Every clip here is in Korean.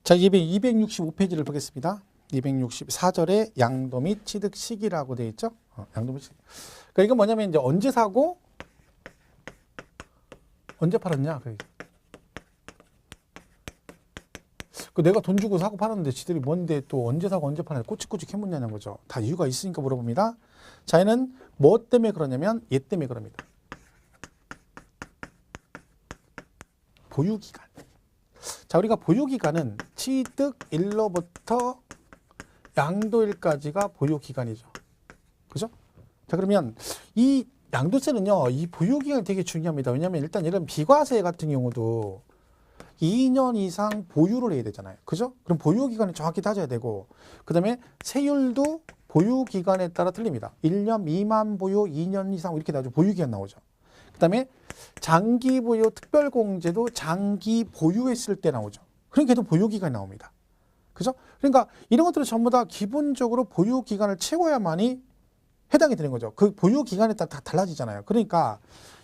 자, 265페이지를 보겠습니다. 264절에 양도 및 취득 시기라고 되어 있죠. 양도 및 시기. 그러니까 이건 뭐냐면 이제 언제 사고 언제 팔았냐. 그 내가 돈 주고 사고 팔았는데 지들이 뭔데 또 언제 사고 언제 파냐 꼬치꼬치 캐묻냐는 거죠. 다 이유가 있으니까 물어봅니다. 자, 얘는 뭐 때문에 그러냐면 얘 때문에 그럽니다. 보유기간. 자, 우리가 보유기간은 취득일로부터 양도일까지가 보유기간이죠. 그죠? 자, 그러면 이 양도세는요, 이 보유기간이 되게 중요합니다. 왜냐하면 일단 이런 비과세 같은 경우도 2년 이상 보유를 해야 되잖아요. 그죠? 그럼 보유기간을 정확히 따져야 되고, 그 다음에 세율도 보유기간에 따라 틀립니다. 1년 미만 보유, 2년 이상 이렇게 나오죠. 보유기간 나오죠. 그 다음에 장기 보유 특별공제도 장기 보유했을 때 나오죠. 그러니까 걔도 보유기간이 나옵니다. 그죠? 그러니까 이런 것들은 전부 다 기본적으로 보유기간을 채워야만이 해당이 되는 거죠. 그 보유기간에 따라 다 달라지잖아요. 그러니까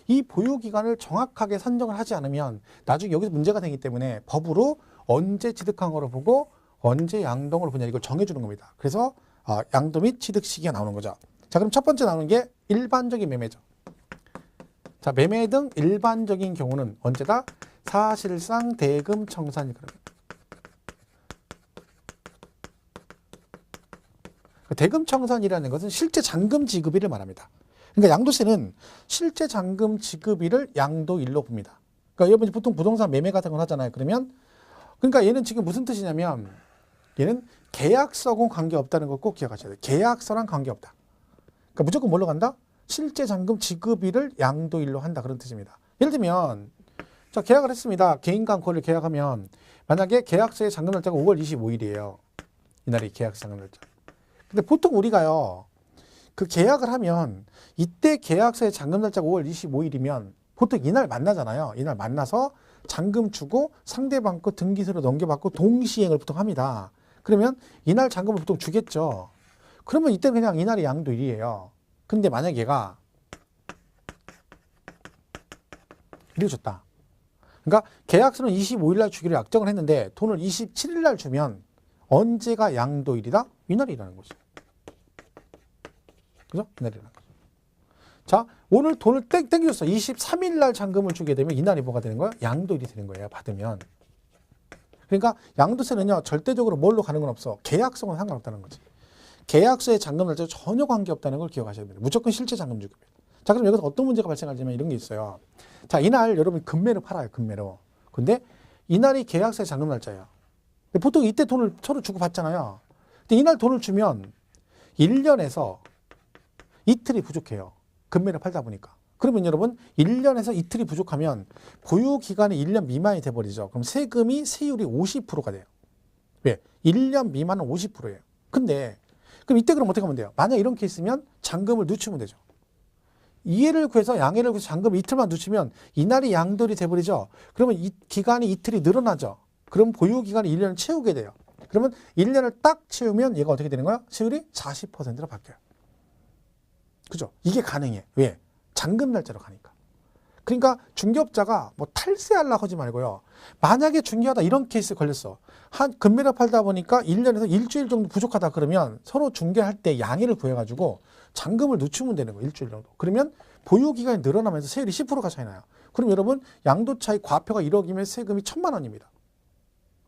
이 보유기간을 정확하게 선정을 하지 않으면 나중에 여기서 문제가 되기 때문에 법으로 언제 취득한 거로 보고 언제 양도를 보냐 이걸 정해주는 겁니다. 그래서 양도 및 취득 시기가 나오는 거죠. 자, 그럼 첫 번째 나오는 게 일반적인 매매죠. 자, 매매 등 일반적인 경우는 언제다? 사실상 대금 청산이 그럽니다. 대금 청산이라는 것은 실제 잔금 지급일을 말합니다. 그러니까 양도세는 실제 잔금 지급일을 양도일로 봅니다. 그러니까 여러분 보통 부동산 매매 같은 걸 하잖아요. 그러니까 얘는 지금 무슨 뜻이냐면 얘는 계약서하고는 관계없다는 걸 꼭 기억하셔야 돼요. 계약서랑 관계없다. 그러니까 무조건 뭘로 간다? 실제 잔금 지급일을 양도일로 한다. 그런 뜻입니다. 예를 들면 자, 계약을 했습니다. 개인간 거래를 계약하면 만약에 계약서의 잔금 날짜가 5월 25일이에요. 이날이 계약서 잔금 날짜. 근데 보통 우리가요. 그 계약을 하면 이때 계약서의 잔금 날짜가 5월 25일이면 보통 이날 만나잖아요. 이날 만나서 잔금 주고 상대방 거 등기소로 넘겨받고 동시행을 보통 합니다. 그러면 이날 잔금을 보통 주겠죠. 그러면 이때 그냥 이날이 양도일이에요. 근데 만약 얘가 이렇게 줬다. 그러니까 계약서는 25일 날 주기로 약정을 했는데 돈을 27일 날 주면 언제가 양도일이다? 이날이라는 거죠. 그죠? 이날이라는 거죠. 자, 오늘 돈을 땡겨줬어. 23일 날 잔금을 주게 되면 이날이 뭐가 되는 거야? 양도일이 되는 거예요. 받으면. 그러니까 양도세는요. 절대적으로 뭘로 가는 건 없어. 계약성은 상관없다는 거지. 계약서의 잔금 날짜 전혀 관계없다는 걸 기억하셔야 됩니다. 무조건 실제 잔금 지급이에요. 자, 그럼 여기서 어떤 문제가 발생하냐면 이런 게 있어요. 자, 이날 여러분 금매를 팔아요. 금매로. 근데 이날이 계약서의 잔금 날짜예요. 보통 이때 돈을 서로 주고 받잖아요. 근데 이날 돈을 주면 1년에서 이틀이 부족해요. 금매를 팔다 보니까. 그러면 여러분 1년에서 이틀이 부족하면 보유기간이 1년 미만이 돼버리죠. 그럼 세율이 50%가 돼요. 왜? 1년 미만은 50%예요. 근데 그럼 이때 그럼 어떻게 하면 돼요? 만약 이런 케이스면 잔금을 늦추면 되죠. 이해를 구해서 양해를 구해서 잔금을 이틀만 늦추면 이날이 양도일이 돼버리죠. 그러면 이 기간이 이틀이 늘어나죠. 그럼 보유기간이 1년을 채우게 돼요. 그러면 1년을 딱 채우면 얘가 어떻게 되는 거야? 세율이 40%로 바뀌어요. 그죠? 이게 가능해. 왜? 잔금 날짜로 가니까. 그러니까 중개업자가 뭐 탈세하려고 하지 말고요. 만약에 중개하다 이런 케이스 걸렸어. 한 금매를 팔다 보니까 1년에서 일주일 정도 부족하다 그러면 서로 중개할 때 양해를 구해가지고 잔금을 늦추면 되는 거예요. 일주일 정도. 그러면 보유기간이 늘어나면서 세율이 10%가 차이 나요. 그럼 여러분 양도 차익 과표가 1억이면 세금이 1,000만 원입니다.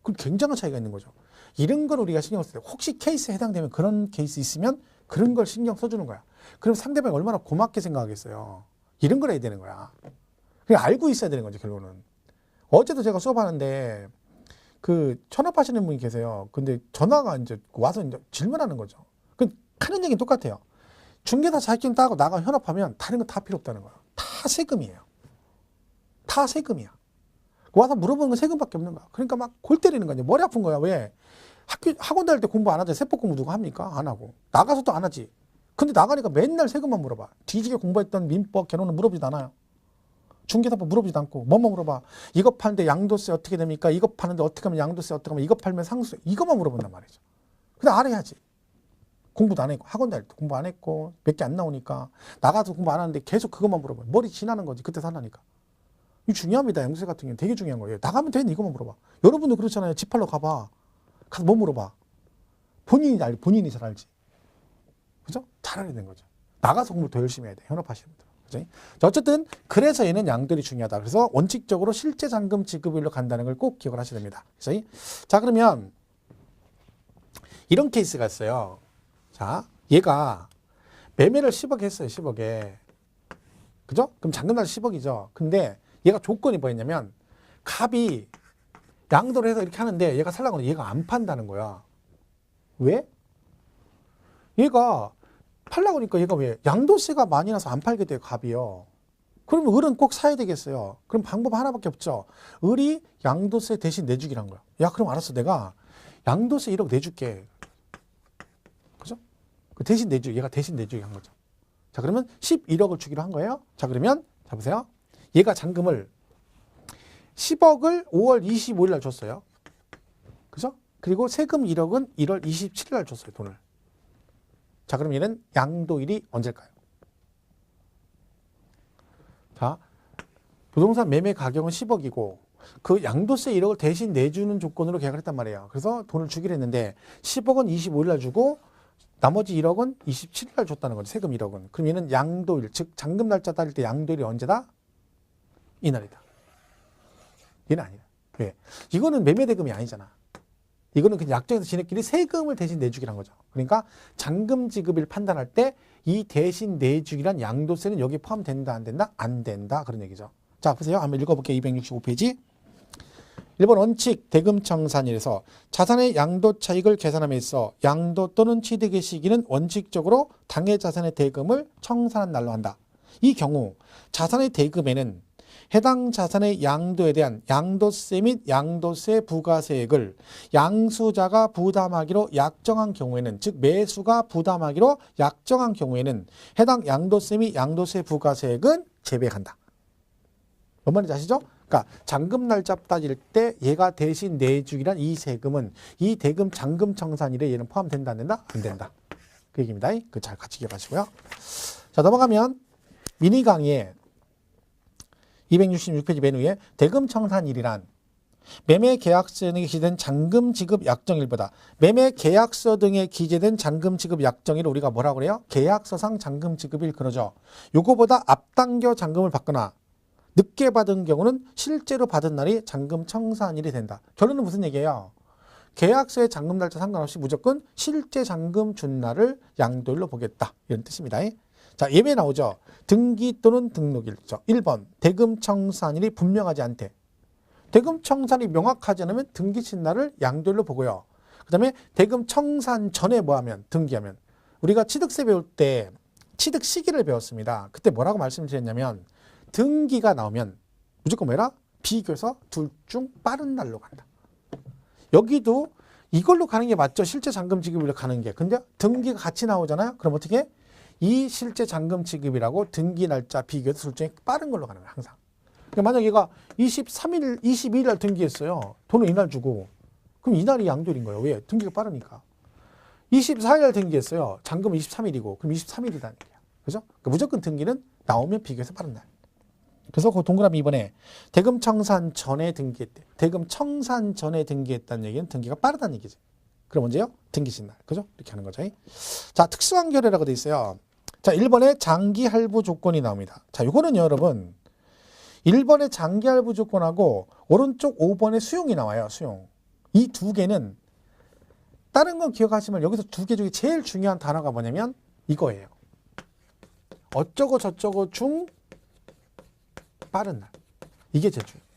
그럼 굉장한 차이가 있는 거죠. 이런 걸 우리가 신경 쓸 때 혹시 케이스에 해당되면 그런 케이스 있으면 그런 걸 신경 써주는 거야. 그럼 상대방이 얼마나 고맙게 생각하겠어요. 이런 걸 해야 되는 거야. 그냥 알고 있어야 되는 거죠, 결론은. 어제도 제가 수업하는데 그 천업하시는 분이 계세요. 근데 전화가 이제 와서 이제 질문하는 거죠. 그 하는 얘기는 똑같아요. 중개사 자격증 따고 나가 현업하면 다른 거 다 필요 없다는 거야. 다 세금이에요. 다 세금이야. 와서 물어보는 건 세금밖에 없는 거야. 그러니까 막 골 때리는 거야. 머리 아픈 거야. 왜? 학원 다닐 때 공부 안 하죠. 세법 공부 누가 합니까? 안 하고. 나가서도 안 하지. 근데 나가니까 맨날 세금만 물어봐. 뒤지게 공부했던 민법, 개론은 물어보지도 않아요. 중개사법 물어보지도 않고 뭐만 물어봐. 이거 파는데 양도세 어떻게 됩니까? 이거 파는데 어떻게 하면 양도세 어떻게 하면 이거 팔면 상수세. 이것만 물어본단 말이죠. 근데 알아야지. 공부도 안 했고 학원 다닐 때 공부 안 했고 몇 개 안 나오니까 나가서 공부 안 하는데 계속 그것만 물어봐. 머리 지나는 거지. 그때 살라니까. 이거 중요합니다. 양도세 같은 경우는 되게 중요한 거예요. 나가면 되는 이것만 물어봐. 여러분도 그렇잖아요. 집 팔러 가봐. 가서 뭐 물어봐. 본인이 잘 알지. 그죠? 잘 알아야 되는 거죠. 나가서 공부 더 열심히 해야 돼. 현업하시는 분들. 그죠? 자, 어쨌든 그래서 얘는 양도일이 중요하다. 그래서 원칙적으로 실제 잔금 지급일로 간다는 걸 꼭 기억을 하셔야 됩니다. 그죠? 자, 그러면 이런 케이스가 있어요. 자, 얘가 매매를 10억 했어요. 10억에. 그죠? 그럼 잔금날 10억이죠. 근데 얘가 조건이 뭐였냐면 갑이 양도를 해서 이렇게 하는데 얘가 살라고 하는데 얘가 안 판다는 거야. 왜? 얘가 팔라고 하니까 얘가 왜? 양도세가 많이 나서 안 팔게 돼요. 갑이요. 그러면 을은 꼭 사야 되겠어요. 그럼 방법 하나밖에 없죠. 을이 양도세 대신 내주기란 거야. 야, 그럼 알았어. 내가 양도세 1억 내줄게. 그죠? 그 대신 얘가 대신 내주기 한 거죠. 자, 그러면 11억을 주기로 한 거예요. 자, 그러면 자 보세요. 얘가 잔금을 10억을 5월 25일 날 줬어요. 그죠? 그리고 세금 1억은 1월 27일 날 줬어요. 돈을. 자, 그럼 얘는 양도일이 언제일까요? 자, 부동산 매매 가격은 10억이고 그 양도세 1억을 대신 내주는 조건으로 계약을 했단 말이에요. 그래서 돈을 주기로 했는데 10억은 25일 날 주고 나머지 1억은 27일 날 줬다는 거죠. 세금 1억은. 그럼 얘는 양도일, 즉 잔금 날짜 따질 때 양도일이 언제다? 이날이다. 얘는 아니다. 왜? 이거는 매매 대금이 아니잖아. 이거는 그냥 약정에서 지네끼리 세금을 대신 내주기란 거죠. 그러니까 잔금 지급일 판단할 때 이 대신 내주기란 양도세는 여기 포함된다 안 된다? 안 된다. 그런 얘기죠. 자, 보세요. 한번 읽어볼게요. 265페이지. 1번 원칙 대금청산일에서 자산의 양도 차익을 계산함에 있어 양도 또는 취득의 시기는 원칙적으로 당해 자산의 대금을 청산한 날로 한다. 이 경우 자산의 대금에는 해당 자산의 양도에 대한 양도세 및 양도세 부과세액을 양수자가 부담하기로 약정한 경우에는, 즉 매수가 부담하기로 약정한 경우에는 해당 양도세 및 양도세 부과세액은 제외한다. 뭔 말인지 아시죠? 그러니까 잔금 날짜 따질 때 얘가 대신 내주기란 이 세금은 이 대금 잔금 청산일에 얘는 포함된다 안 된다? 안 된다. 그 얘기입니다. 그 잘 같이 기억하시고요. 자, 넘어가면 미니 강의에 266페이지 맨 위에 대금 청산일이란 매매 계약서 등에 기재된 잔금 지급 약정일보다 매매 계약서 등에 기재된 잔금 지급 약정일을 우리가 뭐라고 그래요? 계약서상 잔금 지급일 그러죠. 요거보다 앞당겨 잔금을 받거나 늦게 받은 경우는 실제로 받은 날이 잔금 청산일이 된다. 결론은 무슨 얘기예요? 계약서의 잔금 날짜 상관없이 무조건 실제 잔금 준 날을 양도일로 보겠다. 이런 뜻입니다. 자, 예외 나오죠. 등기 또는 등록일죠. 1번 대금 청산일이 분명하지 않대. 대금 청산이 명확하지 않으면 등기 친 날을 양도일로 보고요. 그 다음에 대금 청산 전에 뭐 하면? 등기하면. 우리가 취득세 배울 때 취득 시기를 배웠습니다. 그때 뭐라고 말씀드렸냐면 등기가 나오면 무조건 뭐라? 비교해서 둘 중 빠른 날로 간다. 여기도 이걸로 가는 게 맞죠. 실제 잔금 지급일로 가는 게. 근데 등기가 같이 나오잖아요. 그럼 어떻게? 이 실제 잔금 지급이라고 등기 날짜 비교해서 둘 중에 빠른 걸로 가는 거예요. 항상. 그러니까 만약 얘가 23일, 22일 날 등기했어요. 돈을 이날 주고. 그럼 이날이 양도일인 거예요. 왜? 등기가 빠르니까. 24일 날 등기했어요. 잔금은 23일이고. 그럼 23일이라는 얘기야. 그죠? 그러니까 무조건 등기는 나오면 비교해서 빠른 날. 그래서 그 동그라미 2번에 대금 청산 전에 등기했대. 대금 청산 전에 등기했다는 얘기는 등기가 빠르다는 얘기지. 그럼 언제요? 등기신 날. 그죠? 이렇게 하는 거죠. 자, 특수한 결례라고 돼 있어요. 자, 1번에 장기 할부 조건이 나옵니다. 자, 요거는요, 여러분. 1번의 장기 할부 조건하고 오른쪽 5번의 수용이 나와요. 수용. 이 두 개는 다른 건 기억하시면 여기서 두 개 중에 제일 중요한 단어가 뭐냐면 이거예요. 어쩌고 저쩌고 중 빠른 날. 이게 제일 중요해요.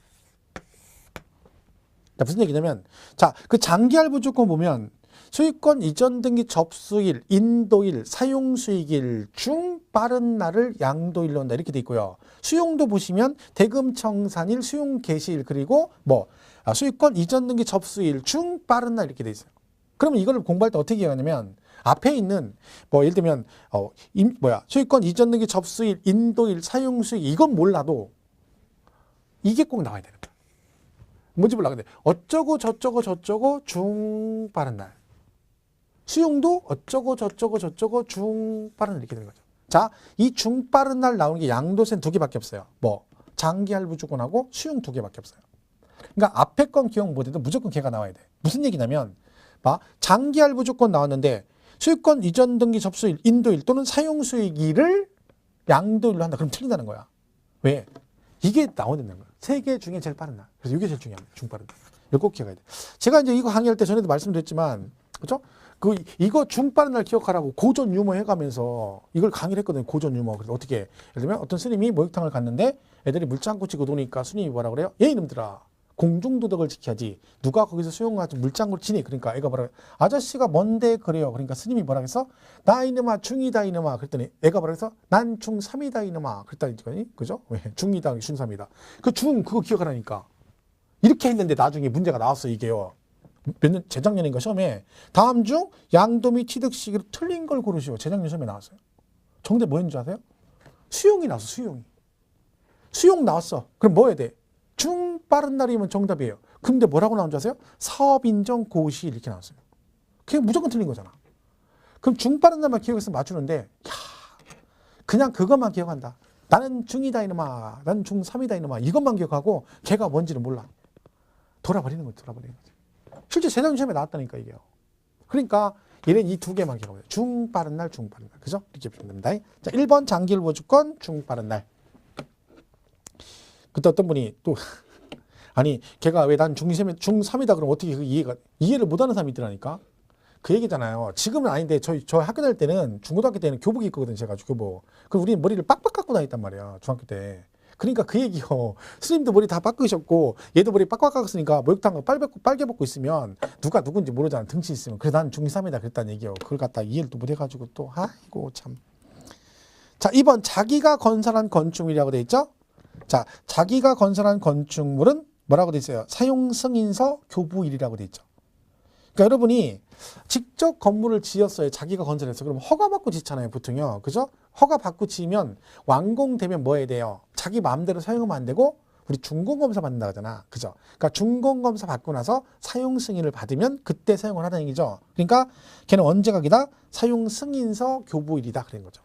자, 무슨 얘기냐면, 자, 그 장기 할부 조건 보면 소유권 이전 등기 접수일, 인도일, 사용수익일 중 빠른 날을 양도일로 한다. 이렇게 돼 있고요. 수용도 보시면 대금 청산일, 수용 개시일, 그리고 소유권 이전 등기 접수일 중 빠른 날 이렇게 돼 있어요. 그러면 이걸 공부할 때 어떻게 하냐면 앞에 있는 예를 들면 소유권 이전 등기 접수일, 인도일, 사용수익 이건 몰라도 이게 꼭 나와야 되는 거야. 뭔지 몰라. 근데 어쩌고 저쩌고 중 빠른 날. 수용도 어쩌고 저쩌고 중 빠른 날 이렇게 되는 거죠. 자, 이 중 빠른 날 나오는 게 양도세는 두 개밖에 없어요. 장기 할부 조건하고 수용 두 개밖에 없어요. 그러니까 앞에 건 기억 못해도 무조건 걔가 나와야 돼. 무슨 얘기냐면 장기할부 조건 나왔는데 소유권 이전 등기 접수일, 인도일 또는 사용 수익일을 양도일로 한다. 그럼 틀린다는 거야. 왜? 이게 나오는 거야. 세 개 중에 제일 빠른 날. 그래서 이게 제일 중요합니다. 중빠른 날. 이거 꼭 기억해야 돼. 제가 이제 이거 강의할 때 전에도 말씀드렸지만, 그죠? 이거 중빠른 날 기억하라고 고전 유머 해가면서 이걸 강의를 했거든요. 고전 유머. 그래서 어떻게, 예를 들면 어떤 스님이 목욕탕을 갔는데 애들이 물장구 치고 노니까 스님이 뭐라 그래요? 얘 이놈들아, 공중도덕을 지켜야지. 누가 거기서 수영하지 물장구를 치니? 그러니까 애가 뭐라 그래? 아저씨가 뭔데 그래요? 그러니까 스님이 뭐라 그랬어? 나 이놈아 중이다 이놈아. 그랬더니 애가 뭐라 그랬어? 난 중3이다 이놈아. 그랬다니, 그죠? 왜? 중이다, 중3이다. 그 중, 그거 기억하라니까. 이렇게 했는데 나중에 문제가 나왔어, 이게요. 몇 년, 재작년인가 시험에 다음 중 양도 및 취득 시기로 틀린 걸 고르시오. 재작년 시험에 나왔어요. 정답 뭐였는지 아세요? 수용이 나왔어, 수용이. 수용 나왔어. 그럼 뭐 해야 돼? 중 빠른 날이면 정답이에요. 근데 뭐라고 나온 줄 아세요? 사업 인정 고시 이렇게 나왔어요. 그냥 무조건 틀린 거잖아. 그럼 중 빠른 날만 기억해서 맞추는데, 그냥 그것만 기억한다. 나는 중이다 이놈아, 나는 중3이다 이놈아, 이것만 기억하고 걔가 뭔지는 몰라. 돌아버리는 거지, 돌아버리는 거지. 실제 재작년 시험에 나왔다니까, 이게요. 그러니까 얘는 이 두 개만 기억해요. 중 빠른 날, 중 빠른 날. 그죠? 이렇게 보면 됩니다. 자, 1번 장기일부 주권, 중 빠른 날. 그때 어떤 분이 또 아니 걔가 왜 난 중3이다 그러면 어떻게 그 이해를 못하는 사람이 있더라니까. 그 얘기잖아요. 지금은 아닌데 저 학교 다닐 때는 중고등학교 때는 교복이 있거든. 제가 교복. 그럼 우리는 머리를 빡빡 깎고 다녔단 말이야. 중학교 때. 그러니까 그 얘기요. 스님도 머리 다 깎으셨고 얘도 머리 빡빡 깎았으니까 목욕탕 빨개 벗고 있으면 누가 누군지 모르잖아. 등치 있으면. 그래서 난 중3이다 그랬다는 얘기요. 그걸 갖다 이해를 또 못해가지고 또 아이고 참. 자, 2번 자기가 건설한 건축물이라고 돼 있죠. 자, 자기가 건설한 건축물은 뭐라고 돼 있어요? 사용 승인서 교부일이라고 돼 있죠. 그러니까 여러분이 직접 건물을 지었어요. 자기가 건설했어. 그럼 허가 받고 짓잖아요. 보통요. 그죠? 허가 받고 지으면 완공되면 뭐 해야 돼요? 자기 마음대로 사용하면 안 되고 우리 준공검사 받는다 하잖아. 그죠? 그러니까 준공검사 받고 나서 사용 승인을 받으면 그때 사용을 하다는 얘기죠. 그러니까 걔는 언제 각이다? 사용 승인서 교부일이다. 그런 거죠.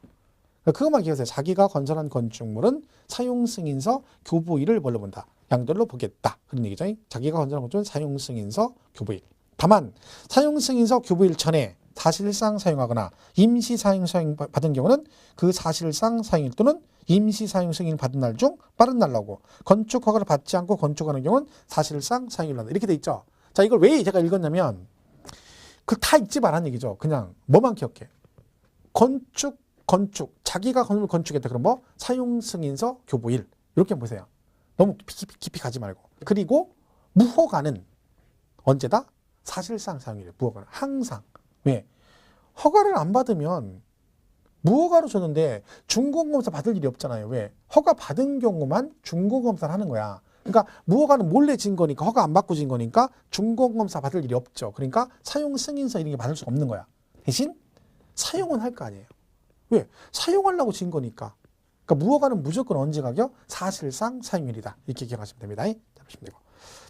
그것만 기억하세요. 자기가 건설한 건축물은 사용승인서 교부일을 뭘로 본다? 양도일로 보겠다. 그런 얘기죠. 자기가 건설한 건축물은 사용승인서 교부일. 다만 사용승인서 교부일 전에 사실상 사용하거나 임시사용 받은 경우는 그 사실상 사용일 또는 임시사용 승인 받은 날 중 빠른 날 나오고 건축 허가를 받지 않고 건축하는 경우는 사실상 사용일 난다. 이렇게 돼 있죠. 자, 이걸 왜 제가 읽었냐면 그 다 읽지 말라는 얘기죠. 그냥 뭐만 기억해. 건축, 자기가 건물 건축했다. 그럼 뭐? 사용승인서 교부일. 이렇게 보세요. 너무 깊이 가지 말고. 그리고 무허가는 언제다? 사실상 사용일. 무허가는 항상. 왜? 허가를 안 받으면 무허가로 줬는데 준공검사 받을 일이 없잖아요. 왜? 허가 받은 경우만 준공검사를 하는 거야. 그러니까 무허가는 몰래 진 거니까 허가 안 받고 진 거니까 준공검사 받을 일이 없죠. 그러니까 사용승인서 이런 게 받을 수 없는 거야. 대신 사용은 할 거 아니에요. 왜? 사용하려고 진 거니까. 그러니까 무허가는 무조건 언제 가격? 사실상 사용일이다. 이렇게 기억하시면 됩니다.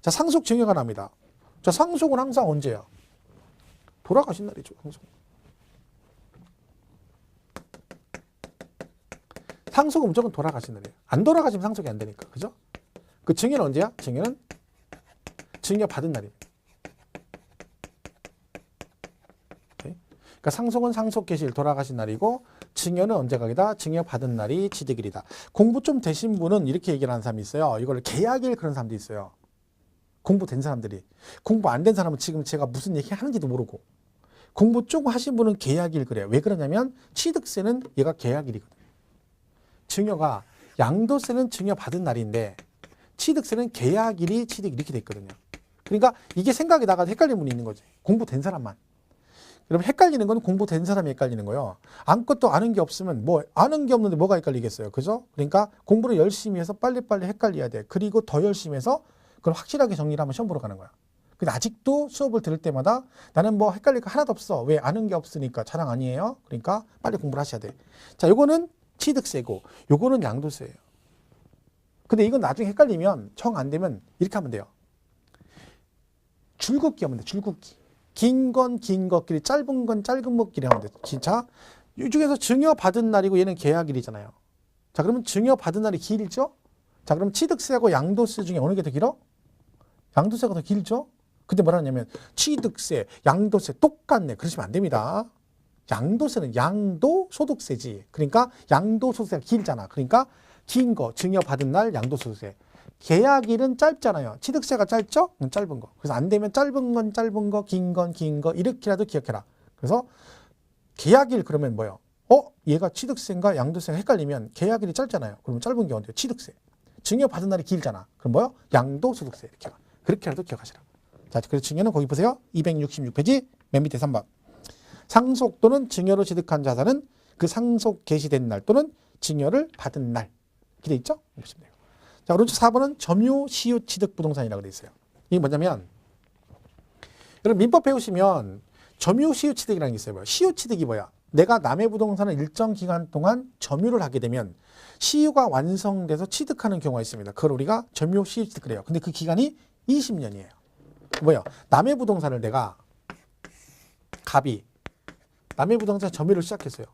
자, 상속 증여가 납니다. 자, 상속은 항상 언제야? 돌아가신 날이죠. 상속은 무조건 돌아가신 날이에요. 안 돌아가시면 상속이 안 되니까. 그죠? 그 증여는 언제야? 증여는 증여 받은 날이에요. 그러니까 상속은 상속 개시일 돌아가신 날이고 증여는 언제 각이다? 증여 받은 날이 취득일이다. 공부 좀 되신 분은 이렇게 얘기를 하는 사람이 있어요. 이걸 계약일 그런 사람도 있어요. 공부 된 사람들이. 공부 안 된 사람은 지금 제가 무슨 얘기 하는지도 모르고. 공부 조금 하신 분은 계약일 그래요. 왜 그러냐면 취득세는 얘가 계약일이거든요. 증여가 양도세는 증여 받은 날인데 취득세는 계약일이 취득 이렇게 돼 있거든요. 그러니까 이게 생각이 나가서 헷갈리는 분이 있는 거지. 공부 된 사람만. 여러분 헷갈리는 건 공부된 사람이 헷갈리는 거예요. 아무것도 아는 게 없으면 뭐 아는 게 없는데 뭐가 헷갈리겠어요. 그죠? 그러니까 공부를 열심히 해서 빨리빨리 헷갈려야 돼. 그리고 더 열심히 해서 그걸 확실하게 정리를 하면 시험 보러 가는 거야. 근데 아직도 수업을 들을 때마다 나는 뭐 헷갈릴 거 하나도 없어. 왜? 아는 게 없으니까. 자랑 아니에요. 그러니까 빨리 공부를 하셔야 돼. 자, 요거는 취득세고 요거는 양도세예요. 근데 이건 나중에 헷갈리면 정 안 되면 이렇게 하면 돼요. 줄긋기 하면 돼. 줄긋기. 긴 건 긴 것끼리 짧은 건 짧은 것끼리 하면 돼. 진짜 이 중에서 증여 받은 날이고 얘는 계약일이잖아요. 자, 그러면 증여 받은 날이 길죠? 자, 그럼 취득세하고 양도세 중에 어느 게 더 길어? 양도세가 더 길죠? 근데 뭐라 하냐면 취득세, 양도세 똑같네. 그러시면 안 됩니다. 양도세는 양도소득세지. 그러니까 양도소득세가 길잖아. 그러니까 긴 거, 증여받은 날 양도소득세. 계약일은 짧잖아요. 취득세가 짧죠? 짧은 거. 그래서 안 되면 짧은 건 짧은 거, 긴 건 긴 거 이렇게라도 기억해라. 그래서 계약일 그러면 뭐예요? 얘가 취득세인가 양도세가 헷갈리면 계약일이 짧잖아요. 그러면 짧은 게 어디요? 취득세. 증여받은 날이 길잖아. 그럼 뭐요? 양도소득세 이렇게. 그렇게라도 기억하시라. 자, 그래서 증여는 거기 보세요. 266페이지 맨 밑에 3번. 상속 또는 증여로 취득한 자산은 그 상속 개시된 날 또는 증여를 받은 날. 이렇게 돼 있죠? 보시면 돼요. 자, 오른쪽 4번은 점유 시효 취득 부동산이라고 돼 있어요. 이게 뭐냐면 여러분 민법 배우시면 점유 시효 취득이라는 게 있어요. 시효 취득이 뭐야? 내가 남의 부동산을 일정 기간 동안 점유를 하게 되면 시효가 완성돼서 취득하는 경우가 있습니다. 그걸 우리가 점유 시효 취득을 해요. 근데 그 기간이 20년이에요. 뭐야? 남의 부동산을 내가 갑이 남의 부동산 점유를 시작했어요.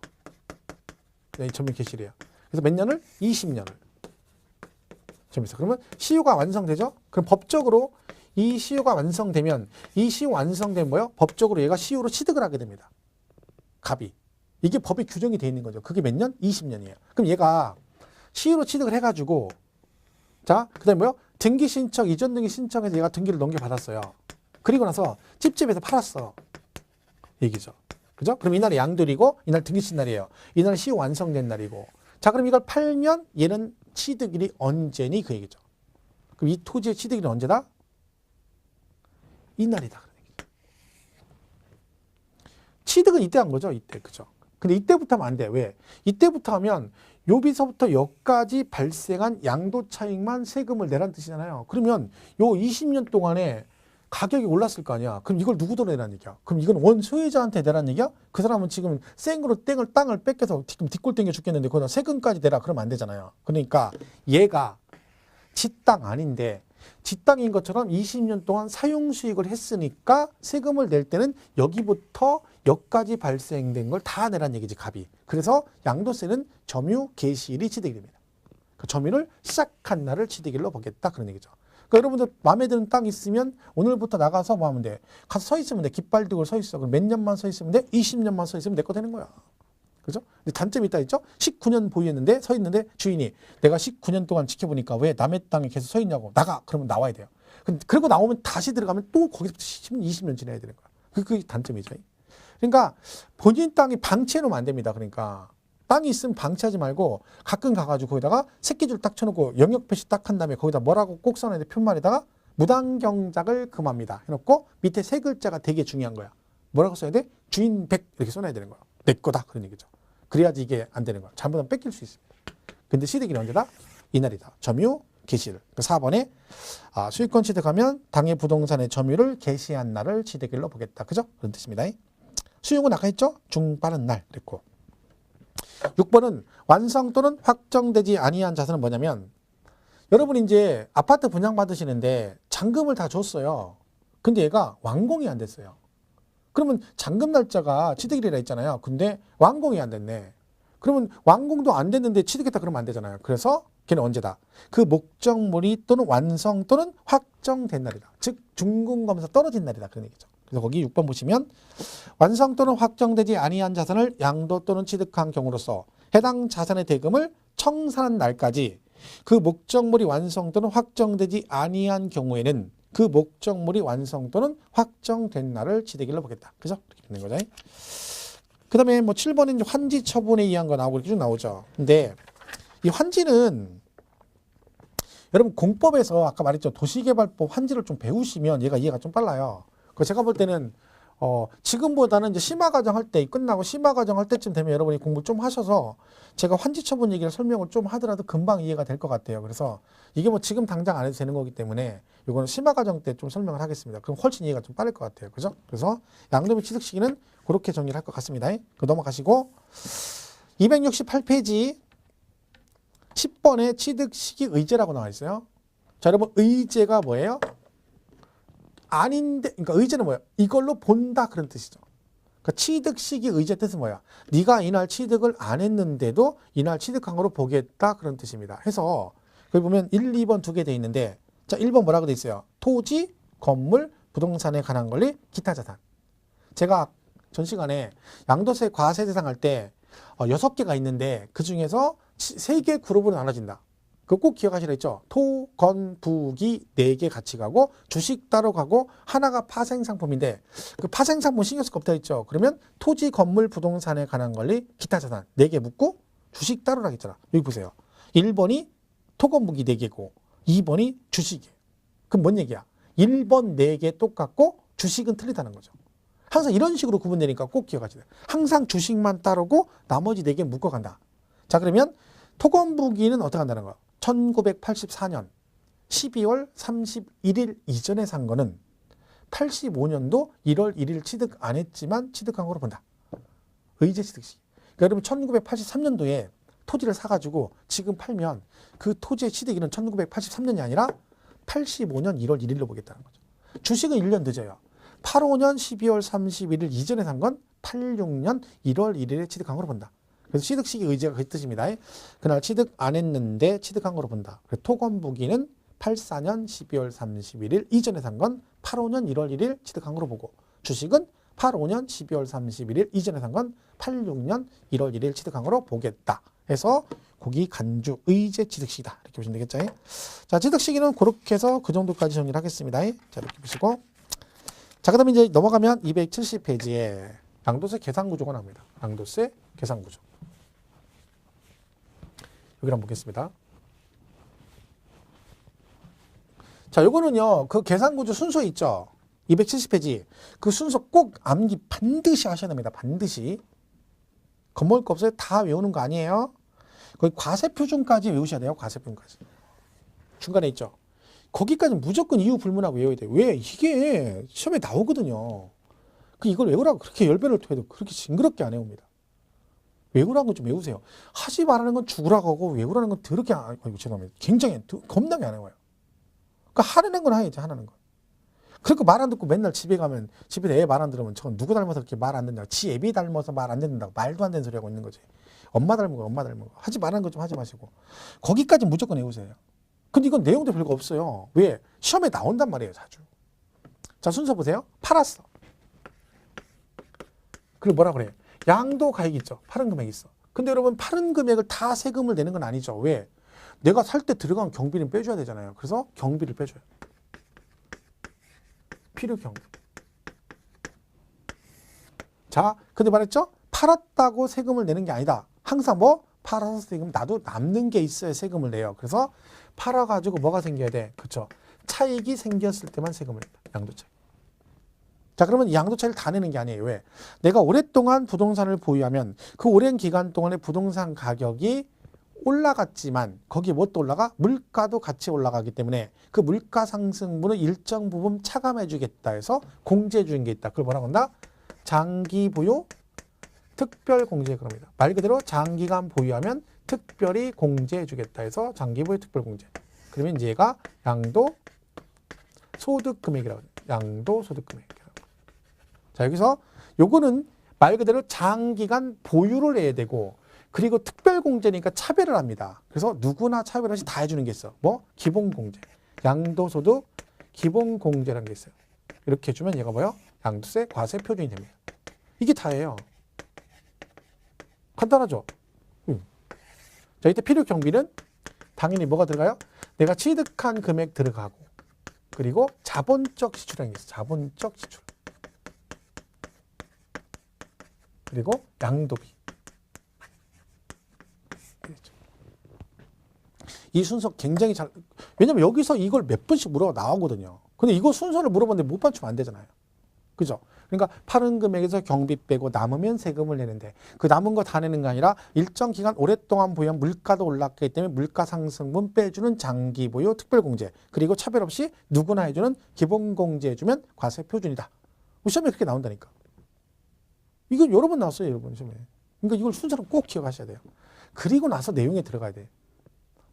점유 개시래요. 그래서 몇 년을? 20년을 점유했어. 그러면 시효가 완성되죠? 그럼 법적으로 이 시효가 완성되면 이 시효 완성된 뭐요? 법적으로 얘가 시효로 취득을 하게 됩니다. 갑이. 이게 법에 규정이 되어 있는 거죠. 그게 몇 년? 20년이에요. 그럼 얘가 시효로 취득을 해가지고 자, 그 다음에 뭐요? 등기 신청, 이전 등기 신청해서 얘가 등기를 넘겨받았어요. 그리고 나서 찝찝해서 팔았어. 얘기죠. 그죠? 그럼 이날이 양도일이고 이날 등기신 날이에요. 이날 시효 완성된 날이고. 자, 그럼 이걸 팔면 얘는 취득일이 언제니? 그 얘기죠. 그럼 이 토지의 취득일은 언제다? 이날이다. 그런 얘기죠. 취득은 이때 한 거죠. 이때. 그죠? 근데 이때부터 하면 안 돼. 왜? 이때부터 하면 요비서부터 여기까지 발생한 양도 차익만 세금을 내라는 뜻이잖아요. 그러면 요 20년 동안에 가격이 올랐을 거 아니야. 그럼 이걸 누구도 내라는 얘기야. 그럼 이건 원 소유자한테 내라는 얘기야? 그 사람은 지금 생으로 땅을 뺏겨서 지금 뒷골 땡겨 죽겠는데 거기다 세금까지 내라. 그러면 안 되잖아요. 그러니까 얘가 지 땅 아닌데 지 땅인 것처럼 20년 동안 사용 수익을 했으니까 세금을 낼 때는 여기부터 여기까지 발생된 걸 다 내라는 얘기지, 갑이. 그래서 양도세는 점유 개시일이 취득이 됩니다. 그 점유를 시작한 날을 취득일로 보겠다. 그런 얘기죠. 그러니까 여러분들 마음에 드는 땅 있으면 오늘부터 나가서 뭐 하면 돼? 가서 서 있으면 돼. 깃발 들고 서 있어. 그럼 몇 년만 서 있으면 돼? 20년만 서 있으면 내 거 되는 거야. 그죠? 근데 단점이 있다 했죠? 19년 보유했는데 서 있는데 주인이 내가 19년 동안 지켜보니까 왜 남의 땅에 계속 서 있냐고. 나가. 그러면 나와야 돼요. 그리고 나오면 다시 들어가면 또 거기서부터 20년 지내야 되는 거야. 그게 단점이죠. 그러니까 본인 땅이 방치해 놓으면 안 됩니다. 그러니까 땅이 있으면 방치하지 말고 가끔 가가지고 거기다가 새끼줄 딱 쳐놓고 영역 표시 딱 한 다음에 거기다 뭐라고 꼭 써놔야 돼. 표말에다가 무단경작을 금합니다 해놓고 밑에 세 글자가 되게 중요한 거야. 뭐라고 써야 돼? 주인 100 이렇게 써놔야 되는 거야. 내 거다 그런 얘기죠. 그래야지 이게 안 되는 거야. 잘못하면 뺏길 수 있습니다. 근데 취득일이 언제다? 이날이다. 점유 개시일. 4번에 수익권 취득하면 당해 부동산의 점유를 개시한 날을 취득일로 보겠다. 그죠? 그런 뜻입니다. 수용은 아까 했죠? 중빠른 날 그랬고. 6번은 완성 또는 확정되지 아니한 자산은 뭐냐면 여러분 이제 아파트 분양받으시는데 잔금을 다 줬어요. 근데 얘가 완공이 안 됐어요. 그러면 잔금 날짜가 취득일이라 했잖아요. 근데 완공이 안 됐네. 그러면 완공도 안 됐는데 취득했다 그러면 안 되잖아요. 그래서 걔는 언제다? 그 목적물이 또는 완성 또는 확정된 날이다. 즉 중공검에서 떨어진 날이다. 그런 얘기죠. 그래서 거기 6번 보시면 완성 또는 확정되지 아니한 자산을 양도 또는 취득한 경우로서 해당 자산의 대금을 청산한 날까지 그 목적물이 완성 또는 확정되지 아니한 경우에는 그 목적물이 완성 또는 확정된 날을 취득일로 보겠다. 그죠? 이렇게 되는 거죠. 그 다음에 뭐 7번은 이제 환지 처분에 의한 거 나오고 이렇게 쭉 나오죠. 근데 이 환지는 여러분 공법에서 아까 말했죠. 도시개발법 환지를 좀 배우시면 얘가 이해가 좀 빨라요. 그 제가 볼 때는 지금보다는 이제 심화과정 할 때 끝나고 심화과정 할 때쯤 되면 여러분이 공부 좀 하셔서 제가 환지 처분 얘기를 설명을 좀 하더라도 금방 이해가 될 것 같아요. 그래서 이게 뭐 지금 당장 안 해도 되는 거기 때문에 이거는 심화과정 때 좀 설명을 하겠습니다. 그럼 훨씬 이해가 좀 빠를 것 같아요. 그죠? 그래서 양도비 취득 시기는 그렇게 정리를 할 것 같습니다. 그 넘어가시고 268페이지 10번에 취득 시기 의제라고 나와 있어요. 자, 여러분 의제가 뭐예요? 아닌데, 그러니까 의제는 뭐야? 이걸로 본다 그런 뜻이죠. 그러니까 취득 시기 의제 뜻은 뭐야? 네가 이날 취득을 안 했는데도 이날 취득한 거로 보겠다 그런 뜻입니다. 해서 거기 보면 1, 2번 두 개 돼 있는데 자 1번 뭐라고 돼 있어요? 토지, 건물, 부동산에 관한 권리, 기타 자산. 제가 전 시간에 양도세 과세 대상 할 때 6개가 있는데 그 중에서 3개 그룹으로 나눠진다. 그거 꼭 기억하시라 했죠. 토, 건, 부기 4개 같이 가고 주식 따로 가고 하나가 파생상품인데 그 파생상품 신경 쓸 거 없다 했죠. 그러면 토지, 건물, 부동산에 관한 권리, 기타 자산 4개 묻고 주식 따로라 했잖아. 여기 보세요. 1번이 토, 건, 부기 4개고 2번이 주식이에요. 그럼 뭔 얘기야? 1번 4개 똑같고 주식은 틀리다는 거죠. 항상 이런 식으로 구분되니까 꼭 기억하셔야 돼요. 항상 주식만 따르고 나머지 4개 묶어간다. 자, 그러면 토건부기는 어떻게 한다는 거야? 1984년 12월 31일 이전에 산 거는 85년도 1월 1일 취득 안 했지만 취득한 거로 본다. 의제 취득시. 그러니까 여러분 1983년도에 토지를 사가지고 지금 팔면 그 토지의 취득일은 1983년이 아니라 85년 1월 1일로 보겠다는 거죠. 주식은 1년 늦어요. 85년 12월 31일 이전에 산 건 86년 1월 1일에 취득한 거로 본다. 그래서 취득 시기 의제가 그 뜻입니다. 그날 취득 안 했는데 취득한 거로 본다. 토건부기는 84년 12월 31일 이전에 산 건 85년 1월 1일 취득한 거로 보고 주식은 85년 12월 31일 이전에 산 건 86년 1월 1일 취득한 거로 보겠다. 해서 고기 간주 의제 취득 시기다. 이렇게 보시면 되겠죠. 자, 취득 시기는 그렇게 해서 그 정도까지 정리를 하겠습니다. 자, 이렇게 보시고. 자, 그 다음에 이제 넘어가면 270페이지에 양도세 계산 구조가 나옵니다. 양도세 계산 구조. 여기 한번 보겠습니다. 자, 요거는요, 그 계산 구조 순서 있죠? 270페이지. 그 순서 꼭 암기 반드시 하셔야 됩니다. 반드시. 겁먹을 거 없어요? 다 외우는 거 아니에요? 거기 과세표준까지 외우셔야 돼요. 과세표준까지. 중간에 있죠? 거기까지 무조건 이유 불문하고 외워야 돼요. 왜? 이게 시험에 나오거든요. 이걸 외우라고 그렇게 10배를 해도 그렇게 징그럽게 안 외웁니다. 외우라는 건 좀 외우세요. 하지 말라는 건 죽으라고 하고 외우라는 건 더럽게 죄송합니다. 굉장히 겁나게 안 외워요. 그러니까 하라는 건 해야지, 하라는 건. 그러니까 말 안 듣고 맨날 집에 가면 집에 애 말 안 들으면 저건 누구 닮아서 그렇게 말 안 듣는다고, 지 애비 닮아서 말 안 듣는다고 말도 안 되는 소리 하고 있는 거지. 엄마 닮은 거 엄마 닮은 거. 하지 말라는 거 좀 하지 마시고 거기까지 무조건 외우세요. 근데 이건 내용도 별거 없어요. 왜? 시험에 나온단 말이에요, 자주. 자, 순서 보세요. 팔았어. 그리고 뭐라 그래요? 양도 가액 있죠. 팔은 금액 있어. 근데 여러분 팔은 금액을 다 세금을 내는 건 아니죠. 왜? 내가 살 때 들어간 경비는 빼줘야 되잖아요. 그래서 경비를 빼줘요. 필요 경비. 자, 근데 말했죠? 팔았다고 세금을 내는 게 아니다. 항상 뭐? 팔아서 세금, 나도 남는 게 있어야 세금을 내요. 그래서 팔아가지고 뭐가 생겨야 돼? 그쵸? 차익이 생겼을 때만 세금을 낸다. 양도차익. 자, 그러면 이 양도차익을 다 내는 게 아니에요. 왜? 내가 오랫동안 부동산을 보유하면 그 오랜 기간 동안에 부동산 가격이 올라갔지만 거기에 뭣도 올라가? 물가도 같이 올라가기 때문에 그 물가 상승분을 일정 부분 차감해 주겠다 해서 공제해 주는 게 있다. 그걸 뭐라고 한다? 장기 보유 특별 공제 그럽니다. 말 그대로 장기간 보유하면 특별히 공제해 주겠다 해서 장기 보유 특별 공제. 그러면 이제 얘가 양도 소득 금액이라고 해요. 양도 소득 금액. 자, 여기서 요거는 말 그대로 장기간 보유를 해야 되고 그리고 특별 공제니까 차별을 합니다. 그래서 누구나 차별없이 다 해주는 게 있어. 뭐? 기본 공제. 양도소득 기본 공제라는 게 있어요. 이렇게 해주면 얘가 뭐요? 양도세 과세 표준이 됩니다. 이게 다예요. 간단하죠? 자, 이때 필요 경비는 당연히 뭐가 들어가요? 내가 취득한 금액 들어가고 그리고 자본적 지출이라는 게 있어요. 자본적 지출. 그리고 양도비. 이 순서 굉장히 잘, 왜냐면 여기서 이걸 몇 번씩 물어 나오거든요. 근데 이거 순서를 물어봤는데 못 맞추면 안 되잖아요. 그죠? 그러니까 파는 금액에서 경비 빼고 남으면 세금을 내는데 그 남은 거 다 내는 게 아니라 일정 기간 오랫동안 보유한 물가도 올랐기 때문에 물가 상승분 빼주는 장기 보유 특별공제 그리고 차별 없이 누구나 해주는 기본공제 해주면 과세 표준이다. 시험에 그렇게 나온다니까. 이거 여러 번 나왔어요, 여러분 시험에. 그러니까 이걸 순서를 꼭 기억하셔야 돼요. 그리고 나서 내용에 들어가야 돼요.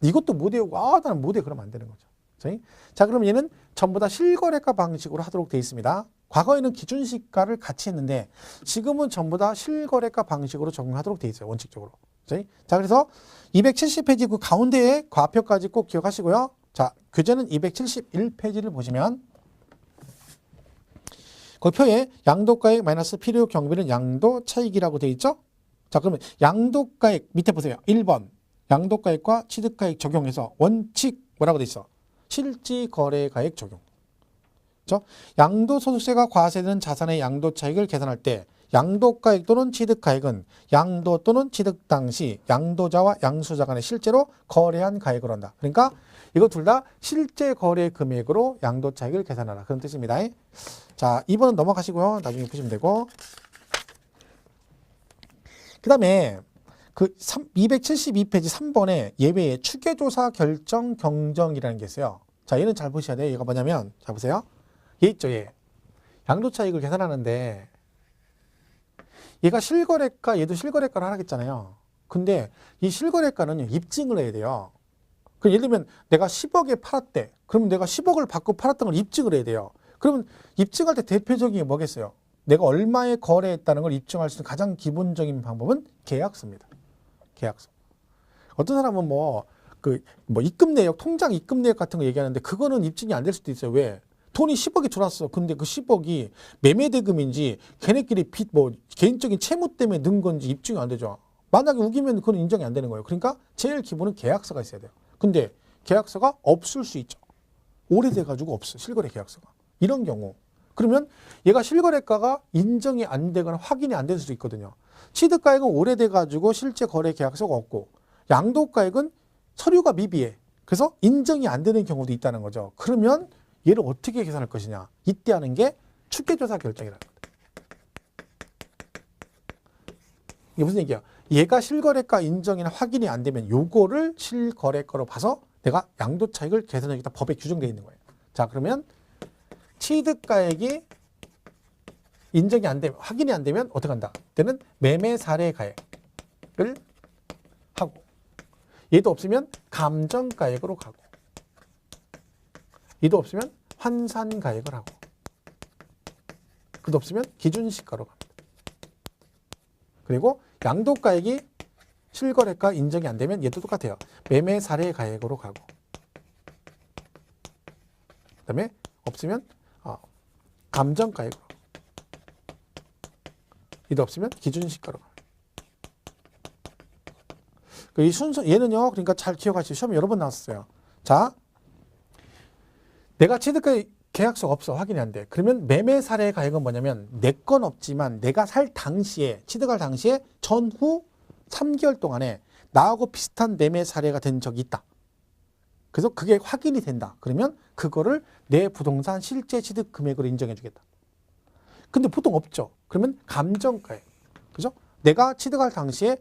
이것도 못 외우고 나는 못 외워 그러면 안 되는 거죠. 자, 그럼 얘는 전부 다 실거래가 방식으로 하도록 되어 있습니다. 과거에는 기준시가를 같이 했는데 지금은 전부 다 실거래가 방식으로 적용하도록 되어 있어요. 원칙적으로. 자, 그래서 270페이지 그 가운데에 과표까지 꼭 기억하시고요. 자, 교재는 271페이지를 보시면 거기 표에 양도가액 마이너스 필요 경비는 양도 차익이라고 되어 있죠? 자, 그러면 양도가액 밑에 보세요. 1번 양도가액과 취득가액 적용해서 원칙 뭐라고 되어 있어? 실지거래가액 적용. 그렇죠? 양도소득세가 과세되는 자산의 양도차익을 계산할 때 양도가액 또는 취득가액은 양도 또는 취득 당시 양도자와 양수자 간에 실제로 거래한 가액을 한다. 그러니까 이거 둘 다 실제 거래 금액으로 양도차익을 계산하라. 그런 뜻입니다. 자, 2번은 넘어가시고요. 나중에 보시면 되고. 그 다음에 그 272페이지 3번에 예외의 추계조사 결정 경정이라는 게 있어요. 자, 얘는 잘 보셔야 돼요. 얘가 뭐냐면, 자, 보세요. 얘 있죠, 얘. 양도차익을 계산하는데, 얘가 실거래가, 얘도 실거래가를 하라겠잖아요. 근데 이 실거래가는 입증을 해야 돼요. 그럼 예를 들면 내가 10억에 팔았대. 그러면 내가 10억을 받고 팔았던 걸 입증을 해야 돼요. 그러면 입증할 때 대표적인 게 뭐겠어요? 내가 얼마에 거래했다는 걸 입증할 수 있는 가장 기본적인 방법은 계약서입니다. 계약서. 어떤 사람은 입금 내역, 통장 입금 내역 같은 거 얘기하는데 그거는 입증이 안 될 수도 있어요. 왜? 돈이 10억이 들어왔어. 근데 그 10억이 매매대금인지 걔네끼리 개인적인 채무 때문에 넣은 건지 입증이 안 되죠. 만약에 우기면 그건 인정이 안 되는 거예요. 그러니까 제일 기본은 계약서가 있어야 돼요. 근데 계약서가 없을 수 있죠. 오래돼가지고 없어. 실거래 계약서가. 이런 경우. 그러면 얘가 실거래가가 인정이 안 되거나 확인이 안 될 수도 있거든요. 취득가액은 오래돼가지고 실제 거래 계약서가 없고 양도가액은 서류가 미비해. 그래서 인정이 안 되는 경우도 있다는 거죠. 그러면 얘를 어떻게 계산할 것이냐. 이때 하는 게 추계조사 결정이라는 겁니다. 이게 무슨 얘기야? 얘가 실거래가 인정이나 확인이 안 되면 요거를 실거래가로 봐서 내가 양도차익을 계산하겠다. 법에 규정되어 있는 거예요. 자, 그러면 취득가액이 인정이 안 되면, 확인이 안 되면 어떻게 한다? 그때는 매매 사례 가액을 하고, 얘도 없으면 감정가액으로 가고, 얘도 없으면 환산가액을 하고, 그도 없으면 기준시가로 갑니다. 그리고 양도가액이 실거래가 인정이 안 되면 얘도 똑같아요. 매매 사례 가액으로 가고, 그 다음에 없으면 감정가액으로, 얘도 없으면 기준시가로 가요. 이 순서, 얘는요, 그러니까 잘 기억하시죠. 시험에 여러 번 나왔어요. 자, 내가 취득가 계약서가 없어. 확인이 안 돼. 그러면 매매 사례 가액은 뭐냐면 내 건 없지만 내가 살 당시에, 취득할 당시에 전후 3개월 동안에 나하고 비슷한 매매 사례가 된 적이 있다. 그래서 그게 확인이 된다. 그러면 그거를 내 부동산 실제 취득 금액으로 인정해 주겠다. 근데 보통 없죠. 그러면 감정가액. 그죠? 내가 취득할 당시에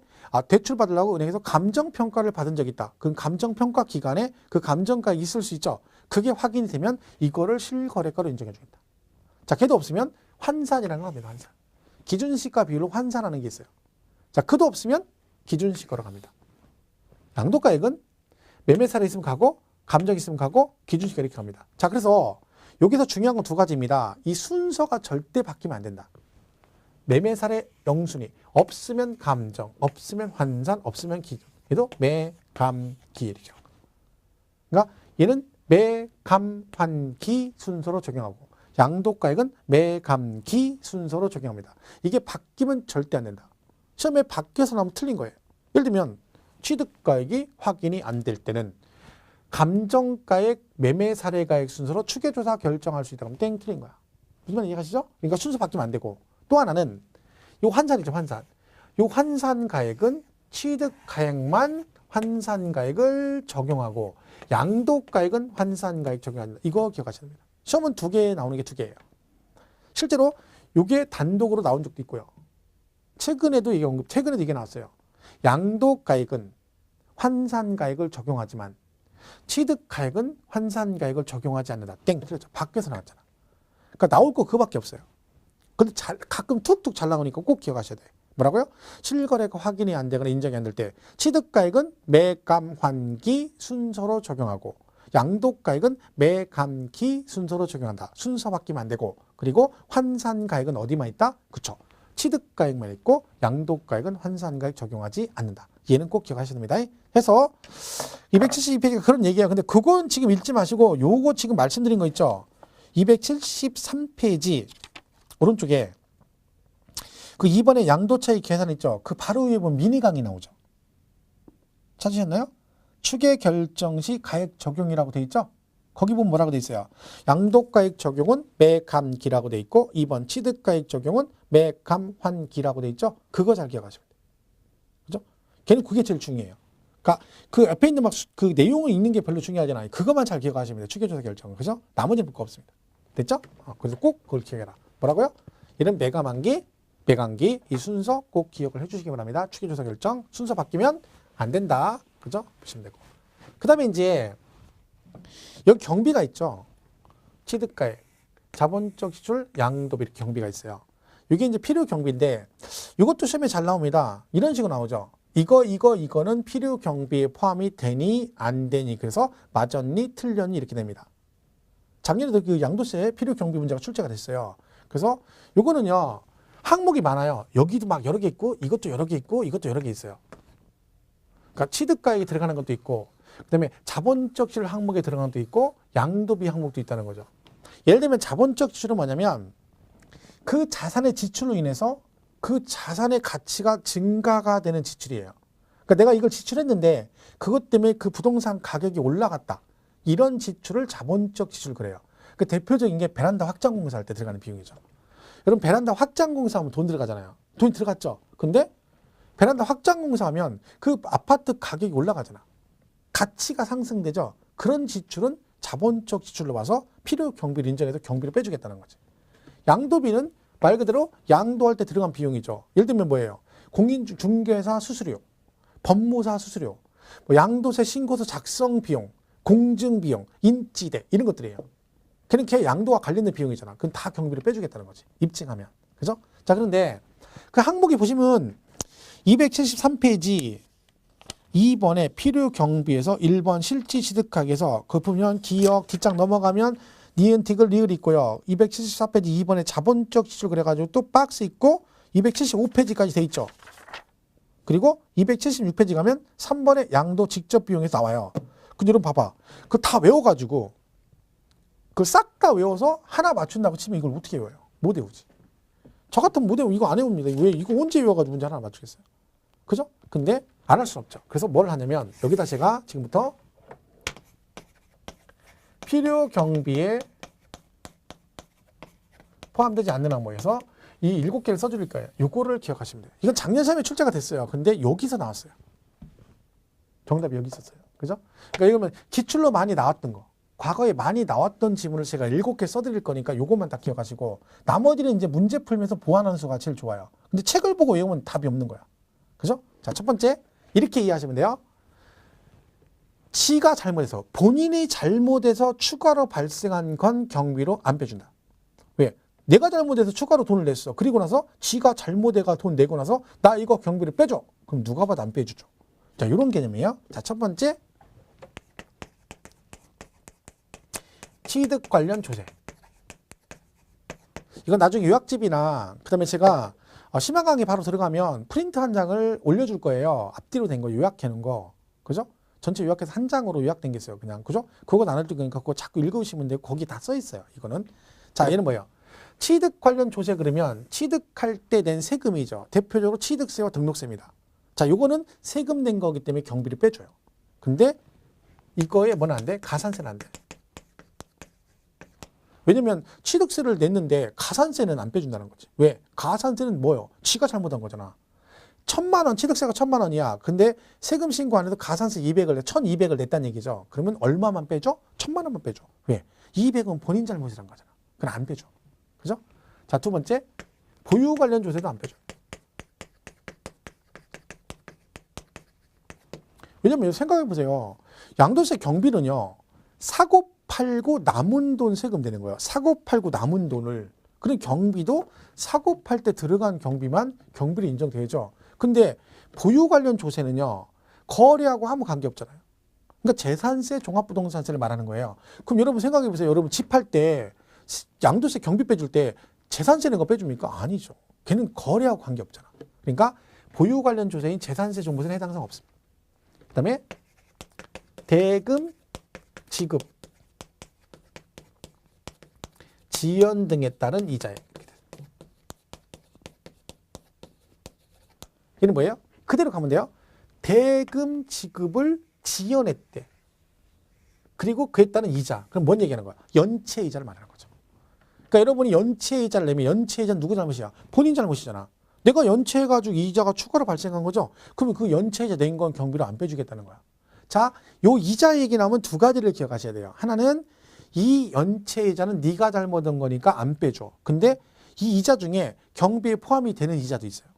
대출 받으려고 은행에서 감정평가를 받은 적이 있다. 그 감정평가 기간에 그 감정가액이 있을 수 있죠. 그게 확인이 되면 이거를 실거래가로 인정해 주겠다. 자, 걔도 없으면 환산이라는 거 합니다. 환산. 기준시가 비율로 환산하는 게 있어요. 자, 그도 없으면 기준시가로 갑니다. 양도가액은 매매 사례 있으면 가고, 감정 있으면 가고, 기준시가 이렇게 갑니다. 자, 그래서 여기서 중요한 건 두 가지입니다. 이 순서가 절대 바뀌면 안 된다. 매매 사례 영순위. 없으면 감정, 없으면 환산, 없으면 기준. 얘도 매, 감, 기 이렇게. 그러니까 얘는 매, 감, 환, 기 순서로 적용하고 양도가액은 매, 감, 기 순서로 적용합니다. 이게 바뀌면 절대 안 된다. 시험에 바뀌어서 나오면 틀린 거예요. 예를 들면 취득가액이 확인이 안 될 때는 감정가액, 매매 사례가액 순서로 추계조사 결정할 수 있다. 그럼 땡 틀린 거야. 무슨 말인지 이해가시죠? 그러니까 순서 바뀌면 안 되고 또 하나는 요 환산이죠. 환산. 요 환산가액은 취득가액만 환산가액을 적용하고 양도가액은 환산가액 적용한다. 이거 기억하셔야 됩니다. 시험은 두 개 나오는 게 두 개예요. 실제로 이게 단독으로 나온 적도 있고요. 최근에도 이게 나왔어요. 양도가액은 환산가액을 적용하지만 취득가액은 환산가액을 적용하지 않는다. 땡 틀렸죠. 밖에서 나왔잖아. 그러니까 나올 거 그거밖에 없어요. 근데 가끔 툭툭 잘 나오니까 꼭 기억하셔야 돼요. 뭐라고요? 실거래가 확인이 안 되거나 인정이 안 될 때 취득가액은 매감, 환기 순서로 적용하고 양도가액은 매감, 기 순서로 적용한다. 순서 바뀌면 안 되고 그리고 환산가액은 어디만 있다? 그쵸. 취득가액만 있고 양도가액은 환산가액 적용하지 않는다. 얘는 꼭 기억하셔야 됩니다. 해서 272페이지가 그런 얘기예요. 근데 그건 지금 읽지 마시고 요거 지금 말씀드린 거 있죠. 273페이지 오른쪽에 그 2번에 양도차익 계산 있죠? 그 바로 위에 보면 미니 강의 나오죠? 찾으셨나요? 추계 결정 시 가액 적용이라고 돼 있죠? 거기 보면 뭐라고 돼 있어요? 양도가액 적용은 매감기라고 돼 있고 2번 취득가액 적용은 매감환기라고 돼 있죠? 그거 잘 기억하시면 돼요. 그죠? 걔는 그게 제일 중요해요. 그러니까 그 옆에 있는 막 그 내용을 읽는 게 별로 중요하잖아요. 그것만 잘 기억하시면 돼요. 추계조사 결정은. 그죠? 나머지는 볼거 없습니다. 됐죠? 그래서 꼭 그걸 기억해라. 뭐라고요? 이런 매감환기, 매감기 이 순서 꼭 기억을 해주시기 바랍니다. 추계조사 결정 순서 바뀌면 안 된다. 그죠? 보시면 되고. 그 다음에 이제 여기 경비가 있죠. 취득가액, 자본적 지출, 양도비 이렇게 경비가 있어요. 이게 이제 필요 경비인데 이것도 시험에 잘 나옵니다. 이런 식으로 나오죠. 이거는 필요 경비에 포함이 되니 안 되니 그래서 맞았니 틀렸니 이렇게 됩니다. 작년에도 그 양도세 필요 경비 문제가 출제가 됐어요. 그래서 이거는요 항목이 많아요. 여기도 막 여러 개 있고 이것도 여러 개 있고 이것도 여러 개 있어요. 그러니까 취득가액이 들어가는 것도 있고 그다음에 자본적 지출 항목에 들어가는 것도 있고 양도비 항목도 있다는 거죠. 예를 들면 자본적 지출은 뭐냐면 그 자산의 지출로 인해서 그 자산의 가치가 증가가 되는 지출이에요. 그러니까 내가 이걸 지출했는데 그것 때문에 그 부동산 가격이 올라갔다. 이런 지출을 자본적 지출 그래요. 그 대표적인 게 베란다 확장 공사할 때 들어가는 비용이죠. 여러분 베란다 확장 공사하면 돈 들어가잖아요. 돈이 들어갔죠. 근데 베란다 확장 공사하면 그 아파트 가격이 올라가잖아. 가치가 상승되죠. 그런 지출은 자본적 지출로 봐서 필요 경비를 인정해서 경비를 빼주겠다는 거지. 양도비는 말 그대로 양도할 때 들어간 비용이죠. 예를 들면 뭐예요? 공인중개사 수수료, 법무사 수수료, 뭐 양도세 신고서 작성 비용, 공증 비용, 인지대 이런 것들이에요. 걔는 걔 양도와 관련된 비용이잖아. 그건 다 경비를 빼주겠다는 거지. 입증하면. 그죠? 자, 그런데 그 항목에 보시면 273페이지 2번에 필요 경비에서 1번 실지 취득하기에서 그 보면 기억 뒷장 넘어가면 니은 티글 리을 있고요. 274페이지 2번에 자본적 지출 그래가지고 또 박스 있고 275페이지까지 돼 있죠. 그리고 276페이지 가면 3번에 양도 직접 비용에서 나와요. 근데 여러분 봐봐. 그거 다 외워가지고 그걸 싹 다 외워서 하나 맞춘다고 치면 이걸 어떻게 외워요? 못 외우지. 저 같으면 못 외우고 이거 안 외웁니다. 왜 이거 언제 외워가지고 문제 하나 맞추겠어요? 그죠? 근데 안 할 수는 없죠. 그래서 뭘 하냐면 여기다 제가 지금부터 필요 경비에 포함되지 않는 항목에서 이 7개를 써드릴 거예요. 요거를 기억하시면 돼요. 이건 작년 시험에 출제가 됐어요. 근데 여기서 나왔어요. 정답이 여기 있었어요. 그죠? 그러니까 이거는 기출로 많이 나왔던 거. 과거에 많이 나왔던 지문을 제가 7개 써드릴 거니까 요것만 다 기억하시고 나머지는 이제 문제 풀면서 보완하는 수가 제일 좋아요. 근데 책을 보고 외우면 답이 없는 거야. 그죠? 자, 첫 번째 이렇게 이해하시면 돼요. 지가 잘못해서 본인이 잘못해서 추가로 발생한 건 경비로 안 빼준다. 왜? 내가 잘못해서 추가로 돈을 냈어. 그리고 나서 지가 잘못해가 돈 내고 나서 나 이거 경비를 빼줘. 그럼 누가 봐도 안 빼주죠. 자, 이런 개념이에요. 자, 첫 번째 취득 관련 조세. 이건 나중에 요약집이나 그다음에 제가 심야 강의 바로 들어가면 프린트 한 장을 올려줄 거예요. 앞뒤로 된 거 요약해놓은 거. 그죠? 전체 요약해서 한 장으로 요약된 게 있어요. 그냥. 그죠? 그거 나눌 때 그러니까 그거 자꾸 읽으시면 돼요. 거기 다 써 있어요. 이거는. 자, 얘는 뭐예요? 취득 관련 조세 그러면 취득할 때 낸 세금이죠. 대표적으로 취득세와 등록세입니다. 자, 요거는 세금 낸 거기 때문에 경비를 빼줘요. 근데 이거에 뭐는 안 돼? 가산세는 안 돼. 왜냐면 취득세를 냈는데 가산세는 안 빼준다는 거지. 왜? 가산세는 뭐예요? 지가 잘못한 거잖아. 1,000만 원, 취득세가 1,000만 원이야. 근데 세금 신고 안 해도 가산세 200을 내, 1,200을 냈다는 얘기죠. 그러면 얼마만 빼줘? 1,000만 원만 빼줘. 왜? 200은 본인 잘못이란 거잖아. 그럼 안 빼줘. 그죠? 자, 두 번째, 보유 관련 조세도 안 빼줘. 왜냐면 생각해 보세요. 양도세 경비는요, 사고 팔고 남은 돈 세금 되는 거예요. 사고 팔고 남은 돈을. 그런 경비도 사고 팔 때 들어간 경비만 경비로 인정되죠. 근데 보유 관련 조세는요. 거래하고 아무 관계 없잖아요. 그러니까 재산세, 종합부동산세를 말하는 거예요. 그럼 여러분 생각해 보세요. 여러분 집 할 때 양도세 경비 빼줄 때 재산세 낸 거 빼줍니까? 아니죠. 걔는 거래하고 관계 없잖아. 그러니까 보유 관련 조세인 재산세, 종부세는 해당 사항 없습니다. 그다음에 대금, 지급, 지연 등에 따른 이자에 얘는 뭐예요? 그대로 가면 돼요. 대금 지급을 지연했대. 그리고 그에 따른 이자. 그럼 뭔 얘기하는 거야? 연체 이자를 말하는 거죠. 그러니까 여러분이 연체 이자를 내면 연체 이자는 누구 잘못이야? 본인 잘못이잖아. 내가 연체해가지고 이자가 추가로 발생한 거죠. 그러면 그 연체 이자 낸 건 경비로 안 빼주겠다는 거야. 자, 요 이자 얘기 나오면 두 가지를 기억하셔야 돼요. 하나는 이 연체 이자는 네가 잘못한 거니까 안 빼줘. 근데 이 이자 중에 경비에 포함이 되는 이자도 있어요.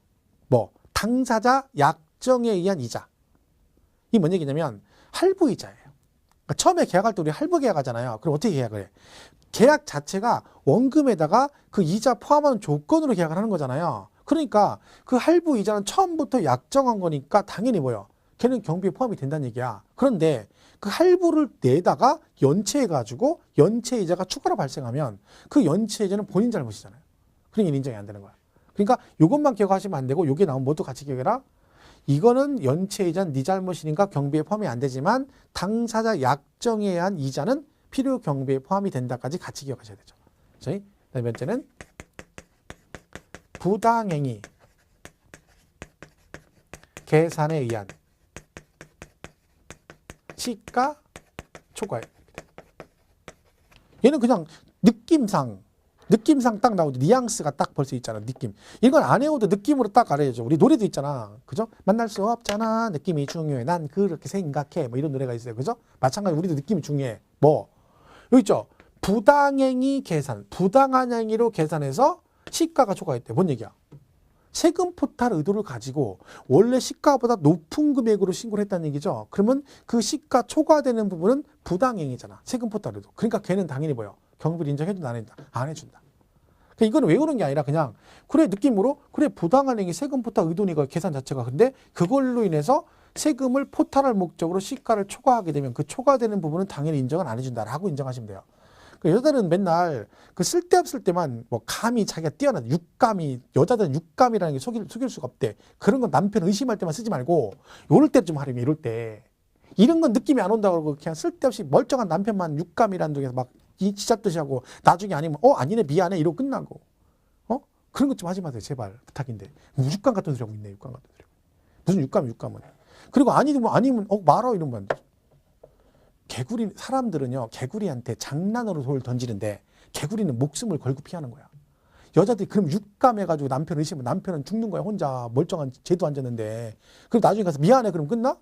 뭐 당사자 약정에 의한 이자. 이게 뭔 얘기냐면 할부 이자예요. 그러니까 처음에 계약할 때 우리 할부 계약하잖아요. 그럼 어떻게 계약을 해? 계약 자체가 원금에다가 그 이자 포함하는 조건으로 계약을 하는 거잖아요. 그러니까 그 할부 이자는 처음부터 약정한 거니까 당연히 뭐예요? 걔는 경비에 포함이 된다는 얘기야. 그런데 그 할부를 내다가 연체해가지고 연체 이자가 추가로 발생하면 그 연체 이자는 본인 잘못이잖아요. 그러니까 인정이 안 되는 거야. 그러니까 이것만 기억하시면 안 되고 요게 나오면 뭐도 같이 기억해라. 이거는 연체 이자는 네 잘못이니까 경비에 포함이 안 되지만 당사자 약정에 의한 이자는 필요 경비에 포함이 된다까지 같이 기억하셔야 되죠. 그다음에 번째는 부당행위 계산에 의한 시가 초과입니다. 얘는 그냥 느낌상 딱 나오죠. 뉘앙스가 딱 볼 수 있잖아. 느낌. 이건 안 해오도 느낌으로 딱 알아야죠. 우리 노래도 있잖아. 그죠? 만날 수 없잖아. 느낌이 중요해. 난 그렇게 생각해. 뭐 이런 노래가 있어요. 그죠? 마찬가지로 우리도 느낌이 중요해. 뭐 여기 있죠. 부당행위 계산. 부당한 행위로 계산해서 시가가 초과했대. 뭔 얘기야? 세금 포탈 의도를 가지고 원래 시가보다 높은 금액으로 신고를 했다는 얘기죠. 그러면 그 시가 초과되는 부분은 부당행위잖아. 세금 포탈 의도. 그러니까 걔는 당연히 뭐예요? 경비를 인정해준다 안 해준다? 안 해준다. 그러니까 이거는 외우는 게 아니라 그냥 그래 느낌으로 그래 부당한 행위 세금 포탈 의도니까 계산 자체가 근데 그걸로 인해서 세금을 포탈할 목적으로 시가를 초과하게 되면 그 초과되는 부분은 당연히 인정을 안 해준다라고 인정하시면 돼요. 여자들은 맨날 그 쓸데없을 때만 뭐 감이 자기가 뛰어난 육감이 여자들은 육감이라는 게 속일 수가 없대. 그런 건 남편 의심할 때만 쓰지 말고 요럴 때 좀 하려면 이럴 때 이런 건 느낌이 안 온다고 그러고 그냥 쓸데없이 멀쩡한 남편만 육감이라는 쪽에서 막 지잡듯이 하고 나중에 아니면 아니네 미안해 이러고 끝나고 그런 것 좀 하지 마세요 제발 부탁인데 육감 같은 소리 하고 있네 육감 같은 소리 무슨 육감은 그리고 아니면 말아 이러면 안 돼. 개구리 사람들은요 개구리한테 장난으로 돌을 던지는데 개구리는 목숨을 걸고 피하는 거야. 여자들이 그럼 육감해가지고 남편 의심하면 남편은 죽는 거야. 혼자 멀쩡한 쟤도 앉았는데 그럼 나중에 가서 미안해 그럼 끝나?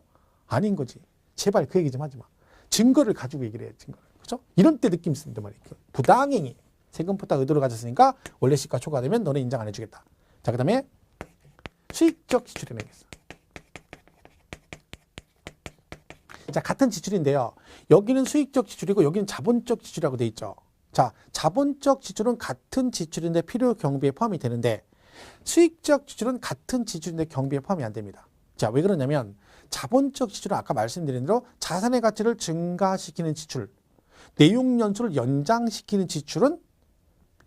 아닌 거지. 제발 그 얘기 좀 하지 마. 증거를 가지고 얘기를 해. 증거를. 그렇죠? 이런 때 느낌 쓴단 말이에요. 부당행위 세금 포탈 의도를 가졌으니까 원래 시가 초과되면 너네 인정 안 해주겠다. 자 그다음에 수익적 지출에 내겠어. 자, 같은 지출인데요. 여기는 수익적 지출이고 여기는 자본적 지출이라고 돼 있죠. 자, 자본적 지출은 같은 지출인데 필요 경비에 포함이 되는데 수익적 지출은 같은 지출인데 경비에 포함이 안 됩니다. 자, 왜 그러냐면 자본적 지출은 아까 말씀드린 대로 자산의 가치를 증가시키는 지출, 내용 연수를 연장시키는 지출은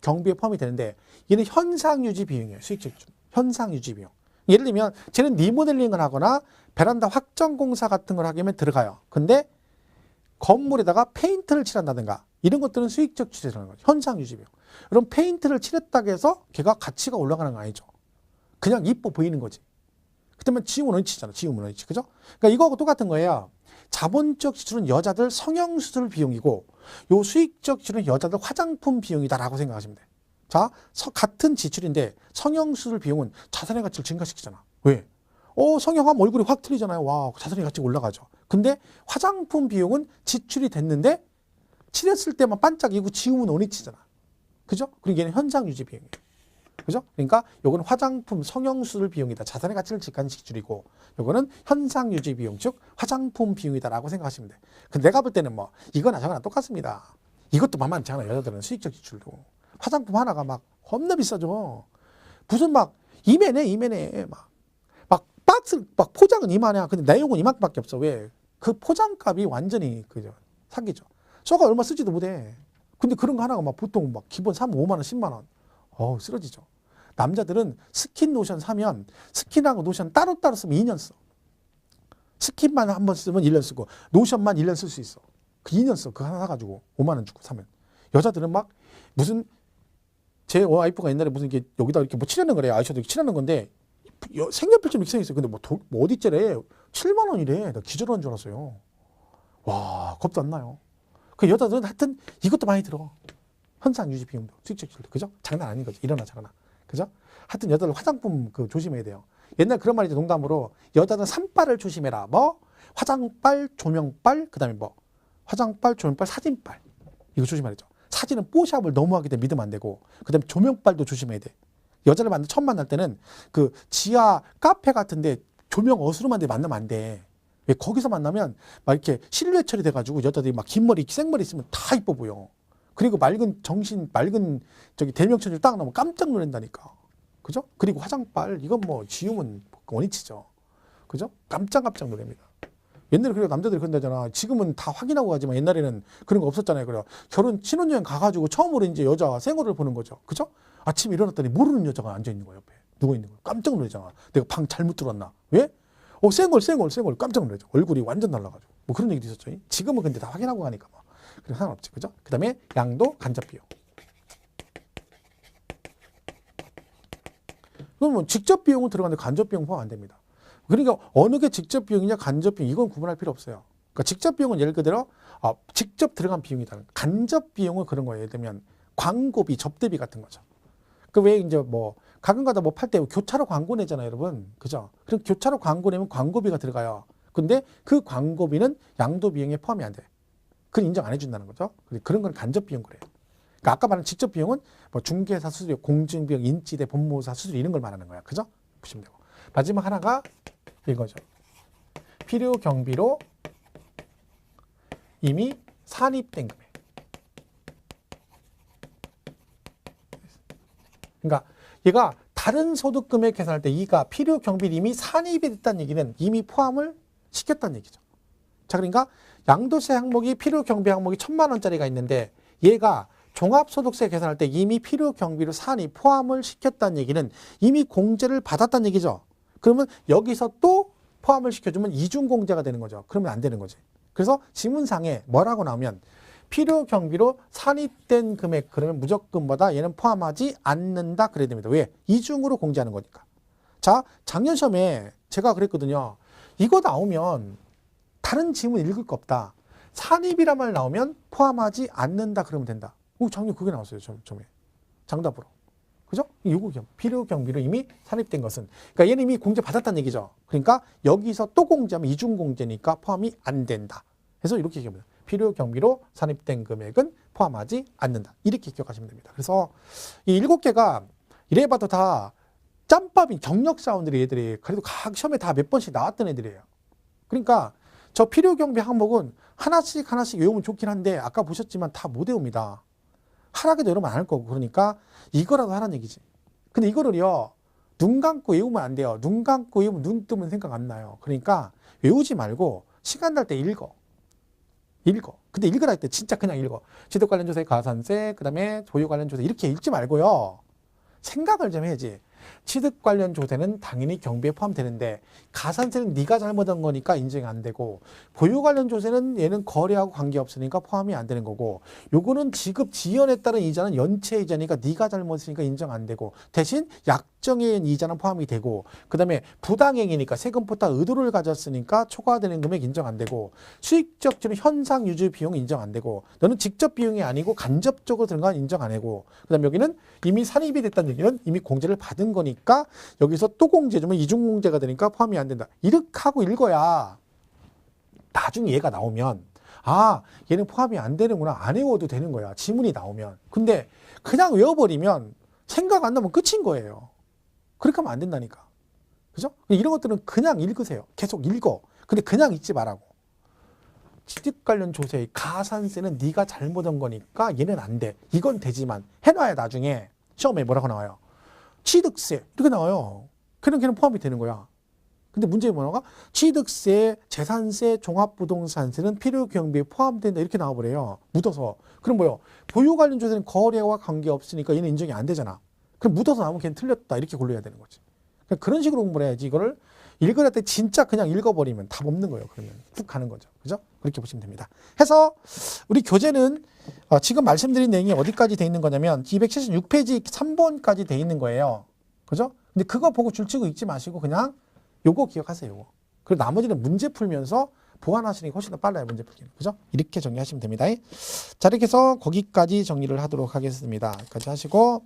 경비에 포함이 되는데 얘는 현상 유지 비용이에요. 수익적 지출. 현상 유지 비용. 예를 들면 쟤는 리모델링을 하거나 베란다 확정 공사 같은 걸 하게 하면 들어가요. 근데 건물에다가 페인트를 칠한다든가 이런 것들은 수익적 지출이라는 거죠. 현상 유지 비용. 그럼 페인트를 칠했다고 해서 걔가 가치가 올라가는 거 아니죠. 그냥 이뻐 보이는 거지. 그때면 지우면 원칙이잖아. 지우면 원칙. 그죠? 그러니까 이거하고 똑같은 거예요. 자본적 지출은 여자들 성형수술 비용이고 요 수익적 지출은 여자들 화장품 비용이다라고 생각하시면 돼. 자, 같은 지출인데 성형수술 비용은 자산의 가치를 증가시키잖아. 왜? 성형하면 얼굴이 확 틀리잖아요. 와, 자산의 가치가 올라가죠. 근데 화장품 비용은 지출이 됐는데 칠했을 때만 반짝이고 지우면 원위치잖아. 그죠? 그리고 얘는 현상 유지 비용이에요. 그죠? 그러니까 요거는 화장품 성형수술 비용이다. 자산의 가치를 직관 지출이고 요거는 현상 유지 비용, 즉 화장품 비용이다라고 생각하시면 돼. 근데 내가 볼 때는 뭐 이거나 저거나 똑같습니다. 이것도 만만치 않아. 여자들은 수익적 지출도. 화장품 하나가 막 겁나 비싸죠. 무슨 막 이매네 막 박스 막 포장은 이만해. 근데 내용은 이만큼밖에 없어. 왜? 그 포장값이 완전히 그죠 사기죠. 저가 얼마 쓰지도 못해. 근데 그런 거 하나가 막 보통 막 기본 사면 5만 원, 10만 원. 쓰러지죠. 남자들은 스킨 로션 사면 스킨하고 로션 따로따로 쓰면 2년 써. 스킨만 한 번 쓰면 1년 쓰고 로션만 1년 쓸 수 있어. 그 2년 써. 그거 하나 사가지고 5만 원 주고 사면. 여자들은 막 무슨 제 와이프가 옛날에 무슨 이게 여기다 이렇게 뭐 칠하는 거래요. 아이셔도 칠하는 건데 색연필 좀 익성이 있어요. 근데 뭐 어디째래? 7만 원이래. 나 기절한 줄 알았어요. 와, 겁도 안 나요. 그 여자들은 하여튼 이것도 많이 들어. 현상 유지 비용도, 수익적 실도, 그죠? 장난 아닌 거지. 일어나 저러나, 그죠? 하여튼 여자들 화장품 그 조심해야 돼요. 옛날 그런 말이죠. 농담으로 여자들 산빨을 조심해라. 뭐 화장빨, 조명빨, 그다음에 뭐 화장빨, 조명빨, 사진빨 이거 조심하죠. 사진은 뽀샵을 너무 하게 되면 믿으면 안 되고, 그다음에 조명빨도 조심해야 돼. 여자를 처음 만날 때는 그 지하 카페 같은데 조명 어스름한 데 만나면 안 돼. 왜 거기서 만나면 막 이렇게 실루엣 처리돼가지고 여자들이 막 긴 머리, 생머리 있으면 다 이뻐 보여. 그리고 맑은 저기 대명천을 딱 나오면 깜짝 놀란다니까. 그죠? 그리고 화장빨 이건 뭐 지우면 원위치죠. 그죠? 깜짝 놀랍니다. 옛날에 그래 남자들이 그런다잖아. 지금은 다 확인하고 가지만 옛날에는 그런 거 없었잖아요. 그래 신혼여행 가가지고 처음으로 이제 여자 생얼을 보는 거죠. 그죠? 아침에 일어났더니 모르는 여자가 앉아 있는 거야 옆에. 누워 있는 거야. 깜짝 놀라잖아. 내가 방 잘못 들었나? 왜? 생얼 깜짝 놀라죠. 얼굴이 완전 날라가지고. 뭐 그런 얘기도 있었죠. 지금은 근데 다 확인하고 가니까 뭐. 그래 상관없지. 그죠? 그 다음에 양도 간접 비용. 그러면 직접 비용은 들어가는데 간접 비용 포함 안 됩니다. 그러니까 어느 게 직접 비용이냐 간접 비용 이건 구분할 필요 없어요. 그러니까 직접 비용은 예를 그대로 직접 들어간 비용이다. 간접 비용은 그런 거예요. 예를 들면 광고비, 접대비 같은 거죠. 그 왜 이제 뭐 가끔가다 뭐 팔 때 교차로 광고 내잖아요, 여러분. 그죠? 그럼 교차로 광고 내면 광고비가 들어가요. 근데 그 광고비는 양도 비용에 포함이 안 돼. 그건 인정 안 해준다는 거죠. 그런 건 간접 비용 그래요. 그러니까 아까 말한 직접 비용은 뭐 중개사 수수료, 공증비용, 인지대, 법무사 수수료 이런 걸 말하는 거야. 그죠? 보시면 되고. 마지막 하나가 이거죠. 필요 경비로 이미 산입된 금액. 그러니까 얘가 다른 소득 금액 계산할 때 이가 필요 경비를 이미 산입이 됐다는 얘기는 이미 포함을 시켰다는 얘기죠. 자, 그러니까 양도세 항목이 필요 경비 항목이 1,000만 원짜리가 있는데 얘가 종합소득세 계산할 때 이미 필요 경비로 산입 포함을 시켰다는 얘기는 이미 공제를 받았다는 얘기죠. 그러면 여기서 또 포함을 시켜주면 이중공제가 되는 거죠. 그러면 안 되는 거지. 그래서 지문상에 뭐라고 나오면 필요 경비로 산입된 금액 그러면 무조건보다 얘는 포함하지 않는다 그래야 됩니다. 왜? 이중으로 공제하는 거니까. 자, 작년 시험에 제가 그랬거든요. 이거 나오면 다른 지문 읽을 거 없다. 산입이란 말 나오면 포함하지 않는다 그러면 된다. 작년 그게 나왔어요. 점에. 정답으로. 그죠? 요거 필요 경비로 이미 산입된 것은. 그러니까 얘는 이미 공제 받았다는 얘기죠. 그러니까 여기서 또 공제하면 이중 공제니까 포함이 안 된다. 그래서 이렇게 얘기합니다. 필요 경비로 산입된 금액은 포함하지 않는다. 이렇게 기억하시면 됩니다. 그래서 이 7개가 이래봐도 다 짬밥인 경력 사원들이 얘들이 그래도 각 시험에 다 몇 번씩 나왔던 애들이에요. 그러니까 저 필요 경비 항목은 하나씩 외우면 좋긴 한데 아까 보셨지만 다 못 외웁니다. 하라게도 여러분 안 할 거고 그러니까 이거라도 하라는 얘기지. 근데 이거를요 눈 감고 외우면 안 돼요. 눈 감고 외우면 눈 뜨면 생각 안 나요. 그러니까 외우지 말고 시간 날 때 읽어. 근데 읽으라 할 때 진짜 그냥 읽어. 취득 관련 조세, 가산세, 그 다음에 보유 관련 조세 이렇게 읽지 말고요. 생각을 좀 해야지. 취득 관련 조세는 당연히 경비에 포함되는데 가산세는 네가 잘못한 거니까 인정이 안 되고 보유 관련 조세는 얘는 거래하고 관계없으니까 포함이 안 되는 거고 요거는 지급 지연에 따른 이자는 연체 이자니까 네가 잘못했으니까 인정 안 되고 대신 약정의 이자는 포함이 되고 그 다음에 부당행위니까 세금보다 의도를 가졌으니까 초과되는 금액 인정 안 되고 수익적 지는 현상 유지 비용 인정 안 되고 너는 직접 비용이 아니고 간접적으로 들은 건 인정 안 하고 그 다음에 여기는 이미 산입이 됐다는 얘기는 이미 공제를 받은 거니까 여기서 또 공제해주면 이중공제가 되니까 포함이 안 된다. 이렇게 하고 읽어야 나중에 얘가 나오면 얘는 포함이 안 되는구나. 안 외워도 되는 거야. 지문이 나오면. 근데 그냥 외워버리면 생각 안 나면 끝인 거예요. 그렇게 하면 안 된다니까. 그죠? 이런 것들은 그냥 읽으세요. 계속 읽어. 근데 그냥 읽지 말라고. 취득 관련 조세의 가산세는 네가 잘못한 거니까 얘는 안 돼. 이건 되지만 해놔야 나중에 시험에 뭐라고 나와요? 취득세 이렇게 나와요. 걔는 포함이 되는 거야. 근데 문제는 뭐냐가 취득세, 재산세, 종합부동산세는 필요경비에 포함된다 이렇게 나와버려요. 묻어서. 그럼 뭐요? 보유 관련 조세는 거래와 관계없으니까 얘는 인정이 안 되잖아. 그럼 묻어서 나오면 걔는 틀렸다 이렇게 골라야 되는 거지. 그런 식으로 공부를 해야지 이거를 읽을 때 진짜 그냥 읽어버리면 답 없는 거예요. 그러면 훅 가는 거죠. 그죠? 그렇게 보시면 됩니다. 해서 우리 교재는 지금 말씀드린 내용이 어디까지 돼 있는 거냐면 276페이지 3번까지 돼 있는 거예요. 그죠? 근데 그거 보고 줄치고 읽지 마시고 그냥 요거 기억하세요. 요거. 그리고 나머지는 문제 풀면서 보완하시는 게 훨씬 더 빨라요. 문제 풀기는. 그죠? 이렇게 정리하시면 됩니다. 자, 이렇게 해서 거기까지 정리를 하도록 하겠습니다. 여기까지 하시고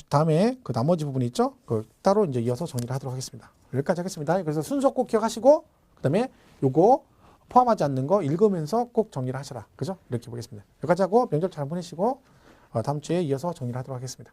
다음에 그 나머지 부분이 있죠? 그 따로 이제 이어서 정리를 하도록 하겠습니다. 여기까지 하겠습니다. 그래서 순서 꼭 기억하시고 그다음에 요거 포함하지 않는 거 읽으면서 꼭 정리를 하셔라. 그죠? 이렇게 보겠습니다. 여기까지 하고 명절 잘 보내시고 다음 주에 이어서 정리를 하도록 하겠습니다.